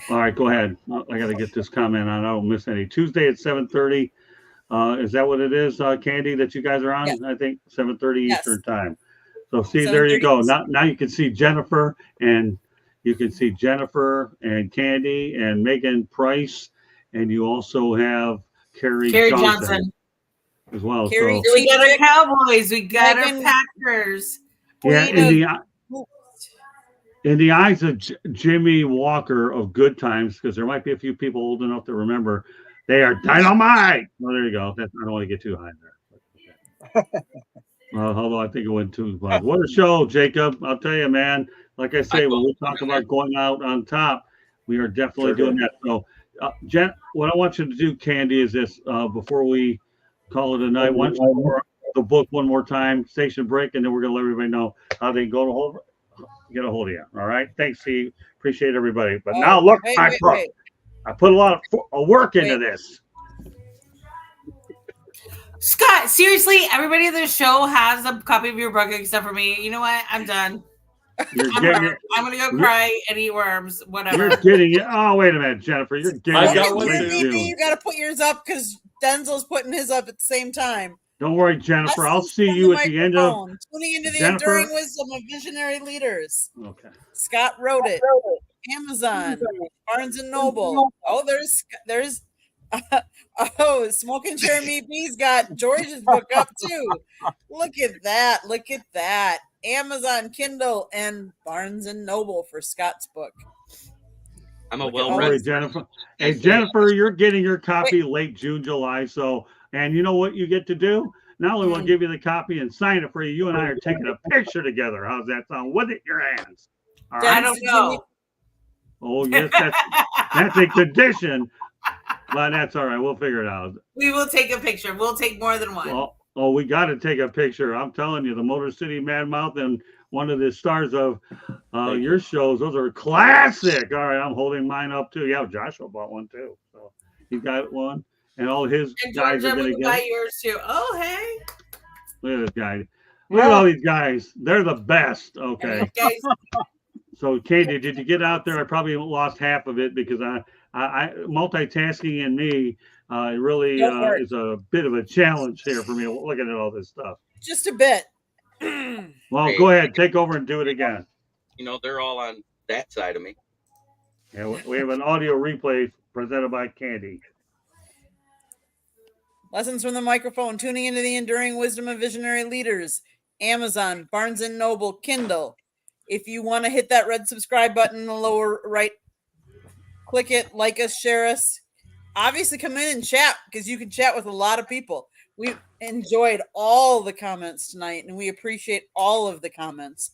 All right, go ahead. I got to get this comment on. I don't miss any. Tuesday at 7:30. Is that what it is, Candy? That you guys are on? Yes. I think 7:30 Eastern time. So see, there you go. Now you can see Jennifer and Candy and Megan Price, and you also have Carrie Johnson as well. So we got our Cowboys, we got our Packers. Yeah, in the eyes of Jimmy Walker of Good Times, because there might be a few people old enough to remember, they are dynamite. Well, there you go. I don't want to get too high there. Although I think it went too much. What a show, Jacob. I'll tell you, man. Like I say, when we talk about going out on top, we are definitely doing that. So, Jen, what I want you to do, Candy, is this before we call it a night. Why don't you pour the book one more time, station break, and then we're going to let everybody know how they get a hold of you. All right? Thanks, Steve. Appreciate everybody. But now look, my book. I put a lot of work into this. Scott, seriously, everybody on the show has a copy of your book except for me. You know what? I'm done. I'm going to go cry and eat worms, whatever. You're getting it. Oh, wait a minute, Jennifer. You're getting I got one too. You got to put yours up because Denzel's putting his up at the same time. Don't worry, Jennifer. I'll see you at the end of. Tuning into the enduring wisdom of visionary leaders. Okay. Scott wrote it. Amazon, Barnes and Noble. Oh, there's. Smoke and Share Me B's got George's book up too. Look at that. Amazon, Kindle, and Barnes and Noble for Scott's book. I'm a well-read. Jennifer. Hey, Jennifer, you're getting your copy late June, July. So, and you know what you get to do? Not only will I give you the copy and sign it for you, you and I are taking a picture together. How's that sound? With it in your hands. All right. I don't know. Oh, yes, that's a condition. But that's all right. We'll figure it out. We will take a picture. We'll take more than one. We got to take a picture. I'm telling you, the Motor City Mad Mouth and one of the stars of your shows, those are classic. All right, I'm holding mine up too. Yeah, Joshua bought one too. So he got one. And all his guys are going to buy yours too. Oh, hey. Look at this guy. Look at all these guys. They're the best. Okay. So, Katie, did you get out there? I probably lost half of it because I multitasking in me really is a bit of a challenge here for me looking at all this stuff. Just a bit. Well, go ahead. Take over and do it again. You know, they're all on that side of me. Yeah, we have an audio replay presented by Candy. Lessons from the microphone. Tuning into the enduring wisdom of visionary leaders. Amazon, Barnes and Noble, Kindle. If you want to hit that red subscribe button in the lower right, click it, like us, share us. Obviously, come in and chat because you can chat with a lot of people. We enjoyed all the comments tonight, and we appreciate all of the comments.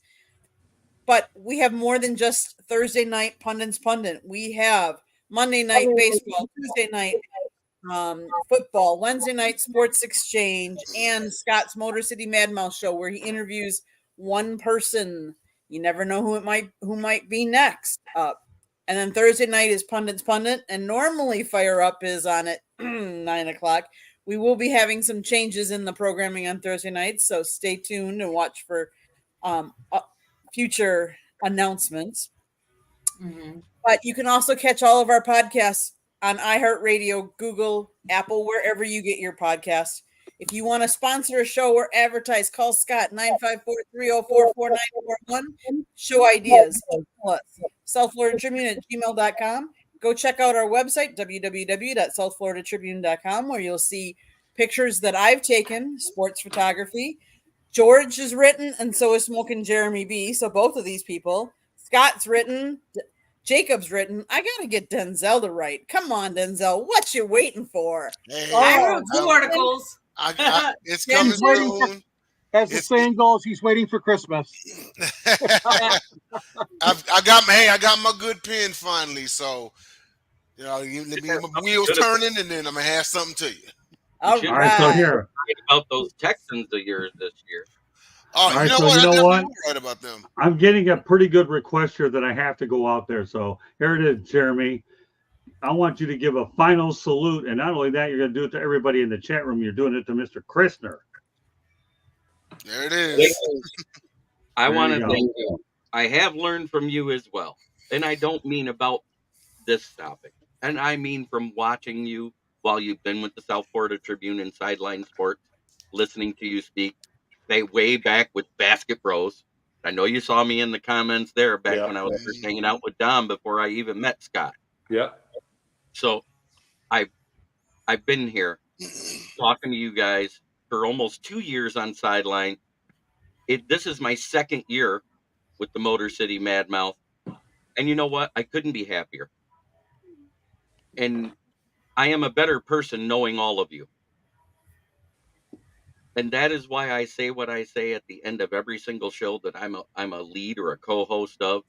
But we have more than just Thursday night Pundits Pundit. We have Monday night baseball, Tuesday night football, Wednesday night sports exchange, and Scott's Motor City Mad Mouse show where he interviews one person. You never know who might be next up. And then Thursday night is Pundits Pundit. And normally Fire Up is on at 9 o'clock. We will be having some changes in the programming on Thursday nights. So stay tuned and watch for future announcements. Mm-hmm. But you can also catch all of our podcasts on iHeartRadio, Google, Apple, wherever you get your podcasts. If you want to sponsor a show or advertise, call Scott 954-304-4941. Show ideas. SouthFloridaTribune@gmail.com. Go check out our website, www.southfloridatribune.com, where you'll see pictures that I've taken, sports photography. George is written, and so is Smoking Jeremy B. So both of these people. Scott's written. Jacob's written. I gotta get Denzel to write. Come on, Denzel. What you waiting for? Hey, I wrote 2 articles. it's Yeah, coming he's waiting for- soon. As the saying goes, he's waiting for Christmas. I got my good pen finally, so let me get my wheels turning, and then I'm gonna have something to you. All should right. So here. About those Texans of yours this year. Oh, All right, you know so what? you I know definitely what? will write about them. I'm getting a pretty good request here that I have to go out there. So here it is, Jeremy. I want you to give a final salute. And not only that, you're going to do it to everybody in the chat room. You're doing it to Mr. Christner. There it is. I There want you to go. thank you. I have learned from you as well. And I don't mean about this topic. And I mean from watching you while you've been with the South Florida Tribune and Sideline Sports, listening to you speak, way back with Basket Bros. I know you saw me in the comments there back when I was first hanging out with Dom before I even met Scott. Yeah. So I've been here talking to you guys for almost 2 years on Sideline. This is my 2nd year with the Motor City Mad Mouth. And you know what? I couldn't be happier. And I am a better person knowing all of you. And that is why I say what I say at the end of every single show that I'm a lead or a co-host of.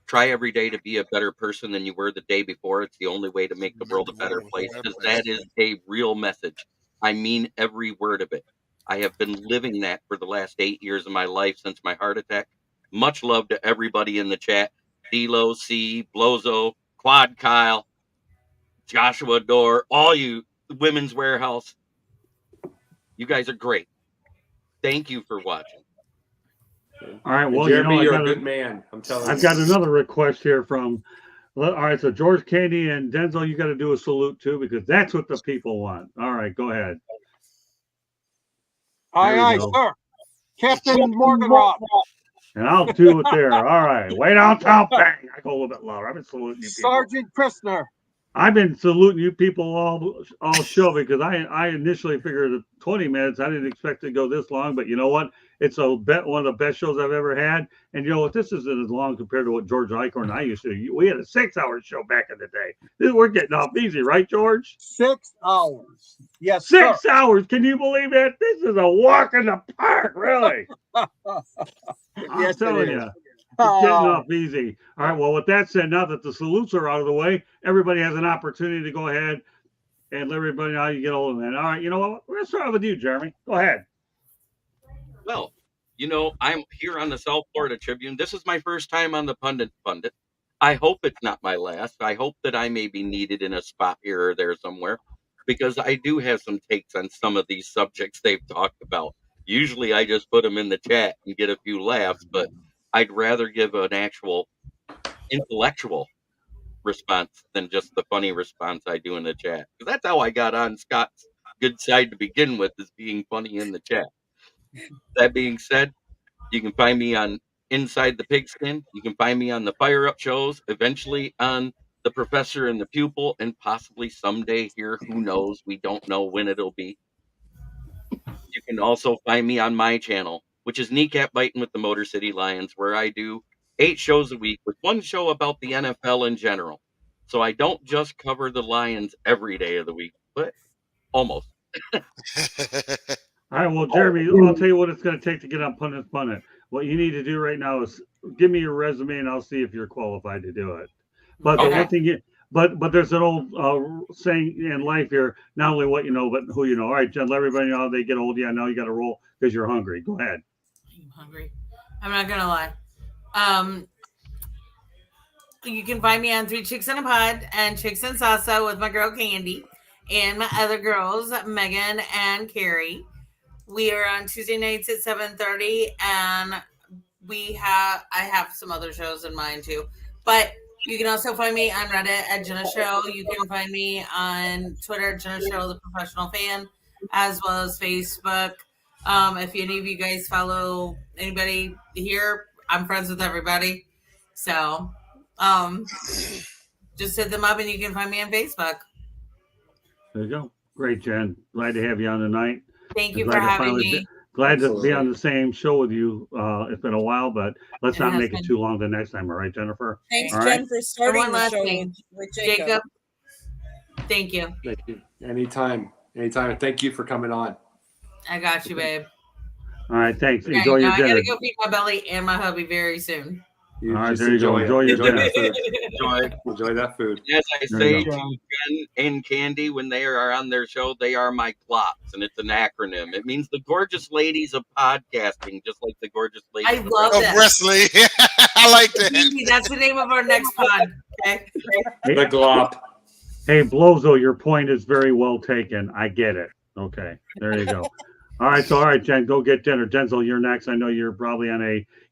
Try every day to be a better person than you were the day before. It's the only way to make the world a better place, because that is a real message. I mean every word of it. I have been living that for the last 8 years of my life since my heart attack. Much love to everybody in the chat. D-Lo, C, Blozo, Quad Kyle, Joshua Door, all you, Women's Warehouse. You guys are great. Thank you for watching. All right. Well, Jeremy, I you're got a good man. I'm telling you. I've got another request here from. All right. So George Candy and Denzel, you got to do a salute too, because that's what the people want. All right. Go ahead. Aye, go. sir. Captain Morgan. And I'll do it there. All right. Way downtown. Bang. I go a little bit louder. I've been saluting you people. Sergeant Christner. I've been saluting you people all show, because I initially figured 20 minutes. I didn't expect it to go this long, but you know what? It's one of the best shows I've ever had. And you know what? This isn't as long compared to what George Eichhorn and I used to do. We had a 6-hour show back in the day. We're getting off easy, right, George? 6 hours. Yes, 6 hours. Can you believe it? This is a walk in the park, really. I'm Yes, telling it is. you. It's getting off easy. All right. Well, with that said, now that the salutes are out of the way, everybody has an opportunity to go ahead and let everybody know how you get hold of that. All right. You know what? We're going to start with you, Jeremy. Go ahead. Well, I'm here on the South Florida Tribune. This is my first time on the Pundit. I hope it's not my last. I hope that I may be needed in a spot here or there somewhere, because I do have some takes on some of these subjects they've talked about. Usually I just put them in the chat and get a few laughs, but I'd rather give an actual intellectual response than just the funny response I do in the chat. Because that's how I got on Scott's good side to begin with, is being funny in the chat. That being said, you can find me on Inside the Pigskin. You can find me on the Fire Up shows, eventually on The Professor and the Pupil, and possibly someday here, who knows? We don't know when it'll be. You can also find me on my channel, which is Kneecap Biting with the Motor City Lions, where I do 8 shows a week with one show about the NFL in general. So I don't just cover the Lions every day of the week, but almost. All right. Well, Jeremy, I'll tell you what it's going to take to get on Pundit. What you need to do right now is give me your resume, and I'll see if you're qualified to do it. But the one thing but there's an old saying in life here: not only what you know, but who you know. All right, Jen, let everybody know how they get old. Yeah, now you got to roll because you're hungry. Go ahead. I'm hungry. I'm not gonna lie. You can find me on 3 Chicks in a Pod and Chicks and Salsa with my girl Candy and my other girls, Megan and Carrie. We are on Tuesday nights at 7:30, and I have some other shows in mind too. But you can also find me on Reddit at Jenna Show. You can find me on Twitter at Jenna Show, the professional fan, as well as Facebook. If any of you guys follow anybody here, I'm friends with everybody. So just hit them up and you can find me on Facebook. There you go. Great, Jen. Glad to have you on tonight. Thank you for having me. Glad to be on the same show with you. It's been a while, but let's not make it too long the next time. All right, Jennifer? Thanks, All Jen, right. for starting One the last show thing. with Jacob. Jacob, thank you. Thank you. Anytime. And thank you for coming on. I got you, babe. All right, thanks. Okay, Enjoy your now I dinner. gotta go feed my belly and my hubby very soon. You All right, just there you go. Enjoy your dinner. that food. Enjoy that food. As I There you say go. to Jen and Candy when they are on their show, they are my plots, and it's an acronym. It means the gorgeous ladies of podcasting, just like the gorgeous ladies I of love Of that. wrestling. I like that. Candy, that's the name of our next pod. Okay. The glop. Hey, Blozo, your point is very well taken. I get it. Okay, there you go. All right, Jen, go get dinner. Denzel, you're next. I know you're probably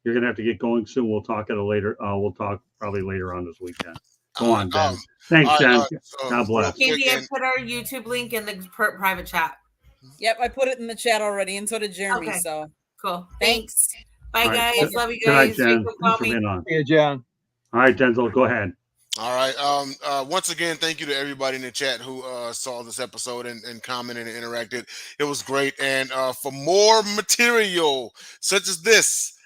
you're gonna have to get going soon. We'll talk at a later. We'll talk probably later on this weekend. Go on, Jen. Thanks, all Jen. right, God bless. Candy, I put our YouTube link in the private chat. Yep, I put it in the chat already, and so did Jeremy. Okay. So Cool. thanks. Bye, All right. guys. Love you Good night, guys. Jen. Jacob, Thanks call for me. being on. Yeah, John. All right, Denzel, go ahead. All right. Once again, thank you to everybody in the chat who saw this episode and commented and interacted. It was great. And for more material such as this,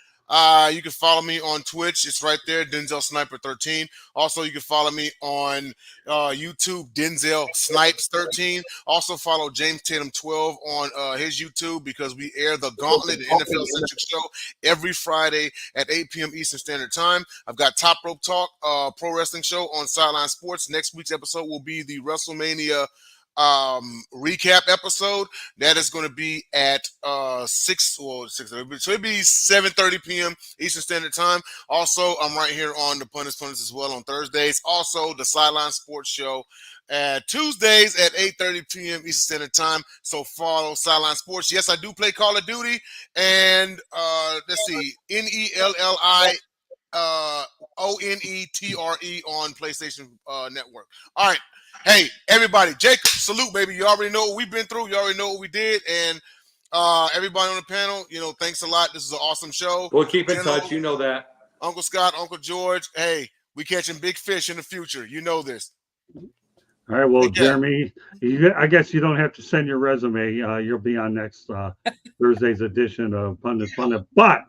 you can follow me on Twitch. It's right there, Denzel Sniper 13. Also, you can follow me on YouTube, Denzel Snipes 13. Also, follow James Tatum 12 on his YouTube because we air the Gauntlet, an NFL centric show, every Friday at 8 p.m. Eastern Standard Time. I've got Top Rope Talk, pro wrestling show on Sideline Sports. Next week's episode will be the WrestleMania recap episode. That is going to be at 6 so it'll be 7:30 p.m. Eastern Standard Time. Also, I'm right here on the Pundits as well on Thursdays. Also, the Sideline Sports Show Tuesdays at 8:30 p.m. Eastern Standard Time. So follow Sideline Sports. Yes, I do play Call of Duty, and let's see, NELLI ONETRE on PlayStation Network. All right. Hey, everybody, Jacob, salute, baby. You already know what we've been through. You already know what we did. And everybody on the panel, thanks a lot. This is an awesome show. We'll keep in touch. You know that. Uncle Scott, Uncle George. Hey, we catching big fish in the future. You know this. All right, well, Jeremy, I guess you don't have to send your resume. You'll be on next Thursday's edition of Pundit. But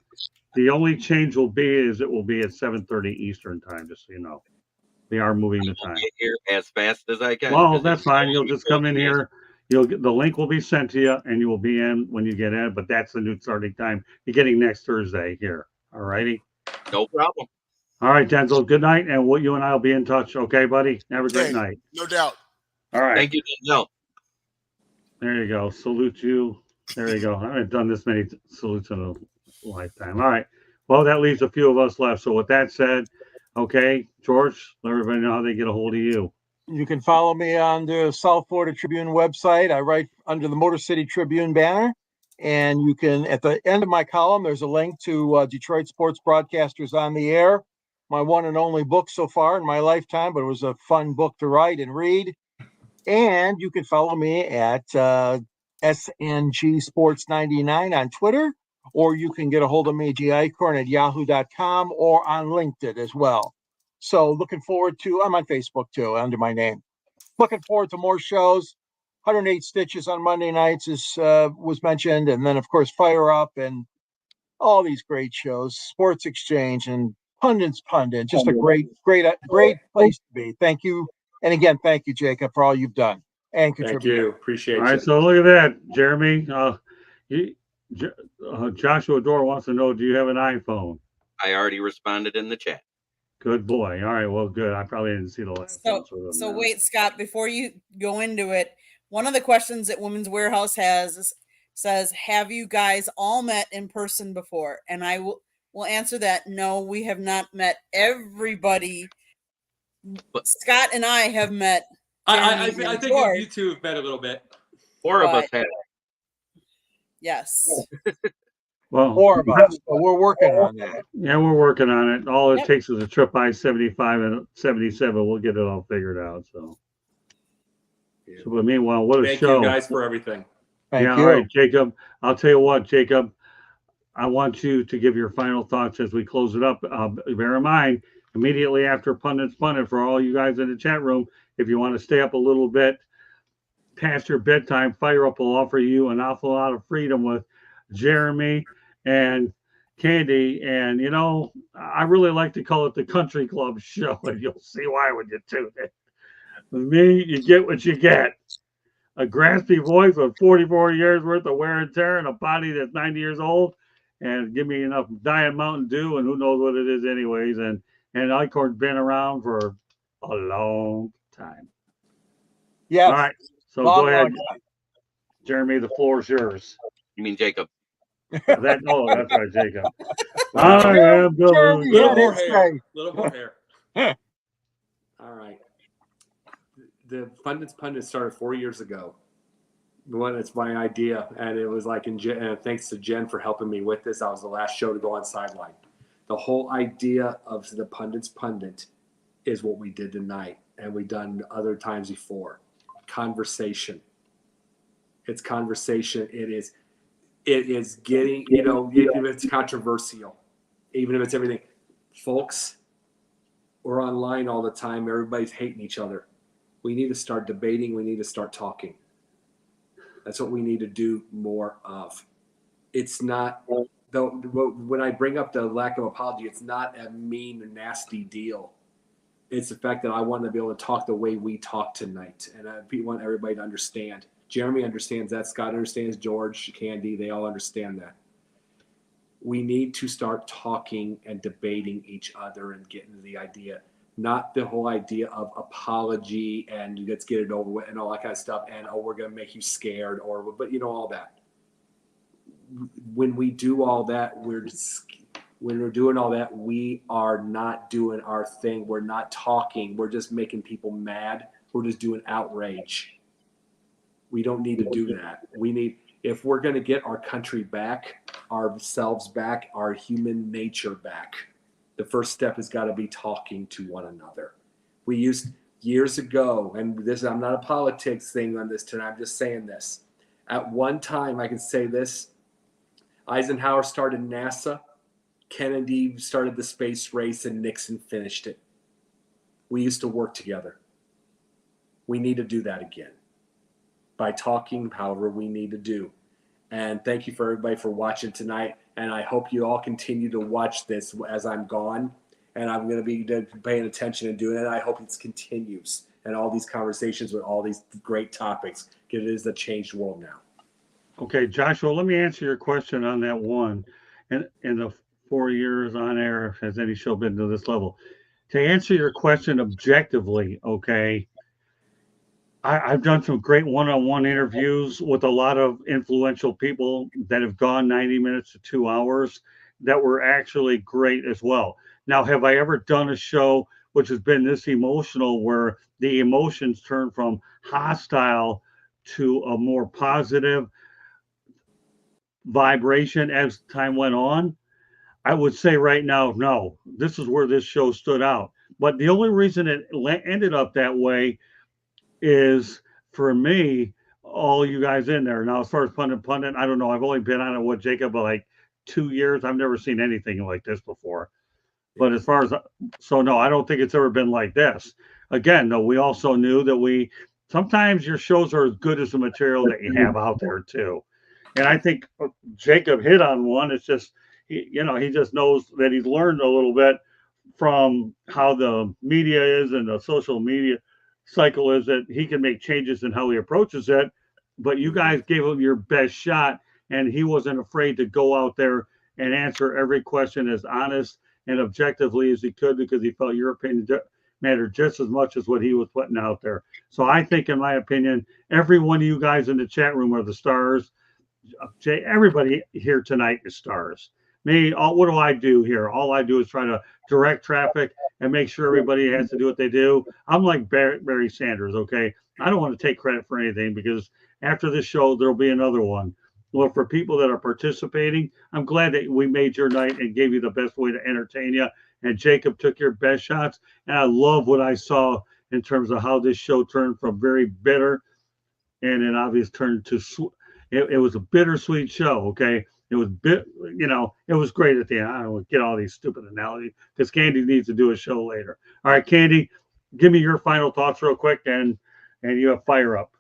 the only change will be it will be at 7:30 Eastern Time, just so you know. They are moving the time. Get here as fast as I can. Well, that's fine. You'll just come in here. The link will be sent to you, and you will be in when you get in. But that's the new starting time. You're getting next Thursday here. All righty. No problem. All right, Denzel. Good night, and you and I will be in touch. Okay, buddy. Have a great night. No doubt. All right. Thank you, Denzel. There you go. Salute you. There you go. I haven't done this many salutes in a lifetime. All right. Well, that leaves a few of us left. So with that said, okay, George, let everybody know how they get a hold of you. You can follow me on the South Florida Tribune website. I write under the Motor City Tribune banner. And you can, at the end of my column, there's a link to Detroit Sports Broadcasters on the Air, my one and only book so far in my lifetime, but it was a fun book to write and read. And you can follow me at SNG Sports 99 on Twitter, or you can get a hold of me, gicorn at yahoo.com, or on LinkedIn as well. So looking forward to, I'm on Facebook too, under my name. Looking forward to more shows. 108 Stitches on Monday nights was mentioned. And then, of course, Fire Up and all these great shows, Sports Exchange and Pundit. Just a great place to be. Thank you. And again, thank you, Jacob, for all you've done and contributed. Thank you. Appreciate it. All right, so look at that, Jeremy. Joshua Dorr wants to know, do you have an iPhone? I already responded in the chat. Good boy. All right, well, good. I probably didn't see the last one. So wait, Scott, before you go into it, one of the questions that Women's Warehouse says, have you guys all met in person before? And I will answer that. No, we have not met everybody Scott and I have met. I Jeremy think before. you two have met a little bit. 4 of us But- have. Yes. Well, 4 of us, but we're working on that. yeah, we're working on it. All it Yep. takes is a trip I-75 and 77. We'll get it all figured out. So but meanwhile, what a Thank show! you guys for everything. Thank yeah, you. all right, Jacob. I'll tell you what, Jacob. I want you to give your final thoughts as we close it up. Bear in mind, immediately after Pundits Pundit, for all you guys in the chat room, if you want to stay up a little bit past your bedtime, Fire Up will offer you an awful lot of freedom with Jeremy and Candy. And, you know, I really like to call it the Country Club Show, and you'll see why when you tune in. With me, you get what you get. A graspy voice with 44 years worth of wear and tear and a body that's 90 years old. And give me enough Diet Mountain Dew, and who knows what it is anyways. And Icorn's been around for a long time. Yes. All right. So Long, go ahead, long time. Jeremy. The floor is yours. You mean Jacob? That's right, Jacob. Well, I am the Jeremy loser. had Little more his hair. say. Little more hair. All right. The Pundit started 4 years ago. It's my idea, and it was like, thanks to Jen for helping me with this. I was the last show to go on sideline. The whole idea of the Pundits Pundit is what we did tonight, and we've done other times before. Conversation. It's conversation. It is getting, even if it's controversial, even if it's everything. Folks, we're online all the time. Everybody's hating each other. We need to start debating. We need to start talking. That's what we need to do more of. It's not, though, when I bring up the lack of apology, it's not a mean, nasty deal. It's the fact that I want to be able to talk the way we talk tonight. And I want everybody to understand. Jeremy understands that. Scott understands. George, Candy, they all understand that. We need to start talking and debating each other and getting to the idea. Not the whole idea of apology and let's get it over with and all that kind of stuff. And, we're going to make you scared but all that. When we do all that, when we're doing all that, we are not doing our thing. We're not talking. We're just making people mad. We're just doing outrage. We don't need to do that. If we're going to get our country back, ourselves back, our human nature back, the first step has got to be talking to one another. We used years ago, and I'm not a politics thing on this tonight, I'm just saying this. At one time, I can say this, Eisenhower started NASA, Kennedy started the space race, and Nixon finished it. We used to work together. We need to do that again by talking however we need to do. And thank you for everybody for watching tonight. And I hope you all continue to watch this as I'm gone. And I'm going to be paying attention and doing it. I hope it continues. And all these conversations with all these great topics. Because it is the changed world now. Okay, Joshua, let me answer your question on that one. In the 4 years on air, has any show been to this level? To answer your question objectively, okay, I've done some great one-on-one interviews with a lot of influential people that have gone 90 minutes to 2 hours that were actually great as well. Now, have I ever done a show which has been this emotional where the emotions turn from hostile to a more positive vibration as time went on? I would say right now, no. This is where this show stood out. But the only reason it ended up that way is, for me, all you guys in there. Now, as far as Pundit, I don't know. I've only been on it with Jacob like 2 years. I've never seen anything like this before. But as far as, so no, I don't think it's ever been like this. Again, though, we also knew that sometimes your shows are as good as the material that you have out there too. And I think Jacob hit on one. It's just, he just knows that he's learned a little bit from how the media is and the social media cycle is, that he can make changes in how he approaches it. But you guys gave him your best shot, and he wasn't afraid to go out there and answer every question as honest and objectively as he could, because he felt your opinion mattered just as much as what he was putting out there. So I think, in my opinion, every one of you guys in the chat room are the stars. Everybody here tonight is stars. Me, what do I do here? All I do is try to direct traffic and make sure everybody has to do what they do. I'm like Barry Sanders, okay? I don't want to take credit for anything because after this show, there'll be another one. Well, for people that are participating, I'm glad that we made your night and gave you the best way to entertain you. And Jacob took your best shots. And I love what I saw in terms of how this show turned from very bitter and it obviously turned to it was a bittersweet show. Okay, it was it was great at the end. I don't get all these stupid analogies because Candy needs to do a show later. All right, Candy, give me your final thoughts real quick, and you have fire up.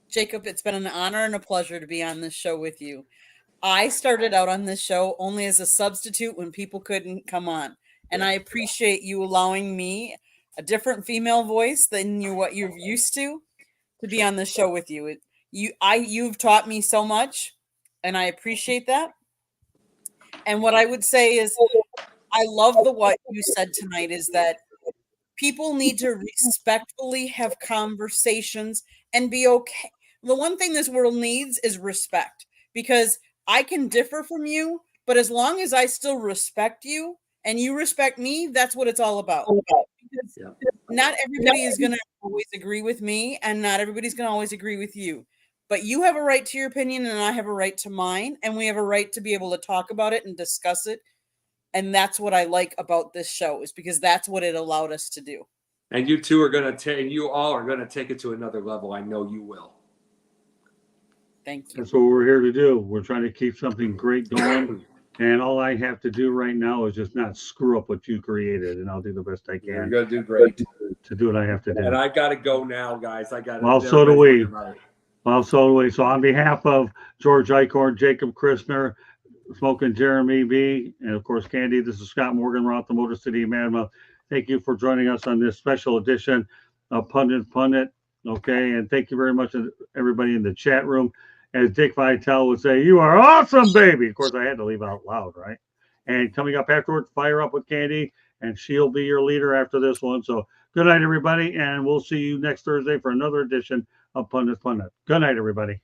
Jacob, it's been an honor and a pleasure to be on this show with you. I started out on this show only as a substitute when people couldn't come on, and I appreciate you allowing me a different female voice than what you're used to be on the show with you. You've taught me so much, and I appreciate that. And what I would say is, I love what you said tonight is that people need to respectfully have conversations and be okay. The one thing this world needs is respect, because I can differ from you, but as long as I still respect you and you respect me, that's what it's all about. Because not everybody is going to always agree with me, and not everybody's going to always agree with you. But you have a right to your opinion, and I have a right to mine, and we have a right to be able to talk about it and discuss it. And that's what I like about this show, is because that's what it allowed us to do. And you two are going to take, you all are going to take it to another level. I know you will. Thank you. That's what we're here to do. We're trying to keep something great going. And all I have to do right now is just not screw up what you created, and I'll do the best I can. You're going to do great. To do what I have to do. And I got to go now, guys. I got to. Well, so do we. Well, so do we. So on behalf of George Eichhorn, Jacob Christner, Smoking Jeremy B., and of course Candy, this is Scott Morgan. We're out the Motor City Madman. Thank you for joining us on this special edition of Pundit. Okay, and thank you very much to everybody in the chat room. As Dick Vitale would say, you are awesome, baby. Of course, I had to leave out loud, right? And coming up afterwards, Fire Up with Candy, and she'll be your leader after this one. So good night, everybody, and we'll see you next Thursday for another edition of Pundit. Good night, everybody.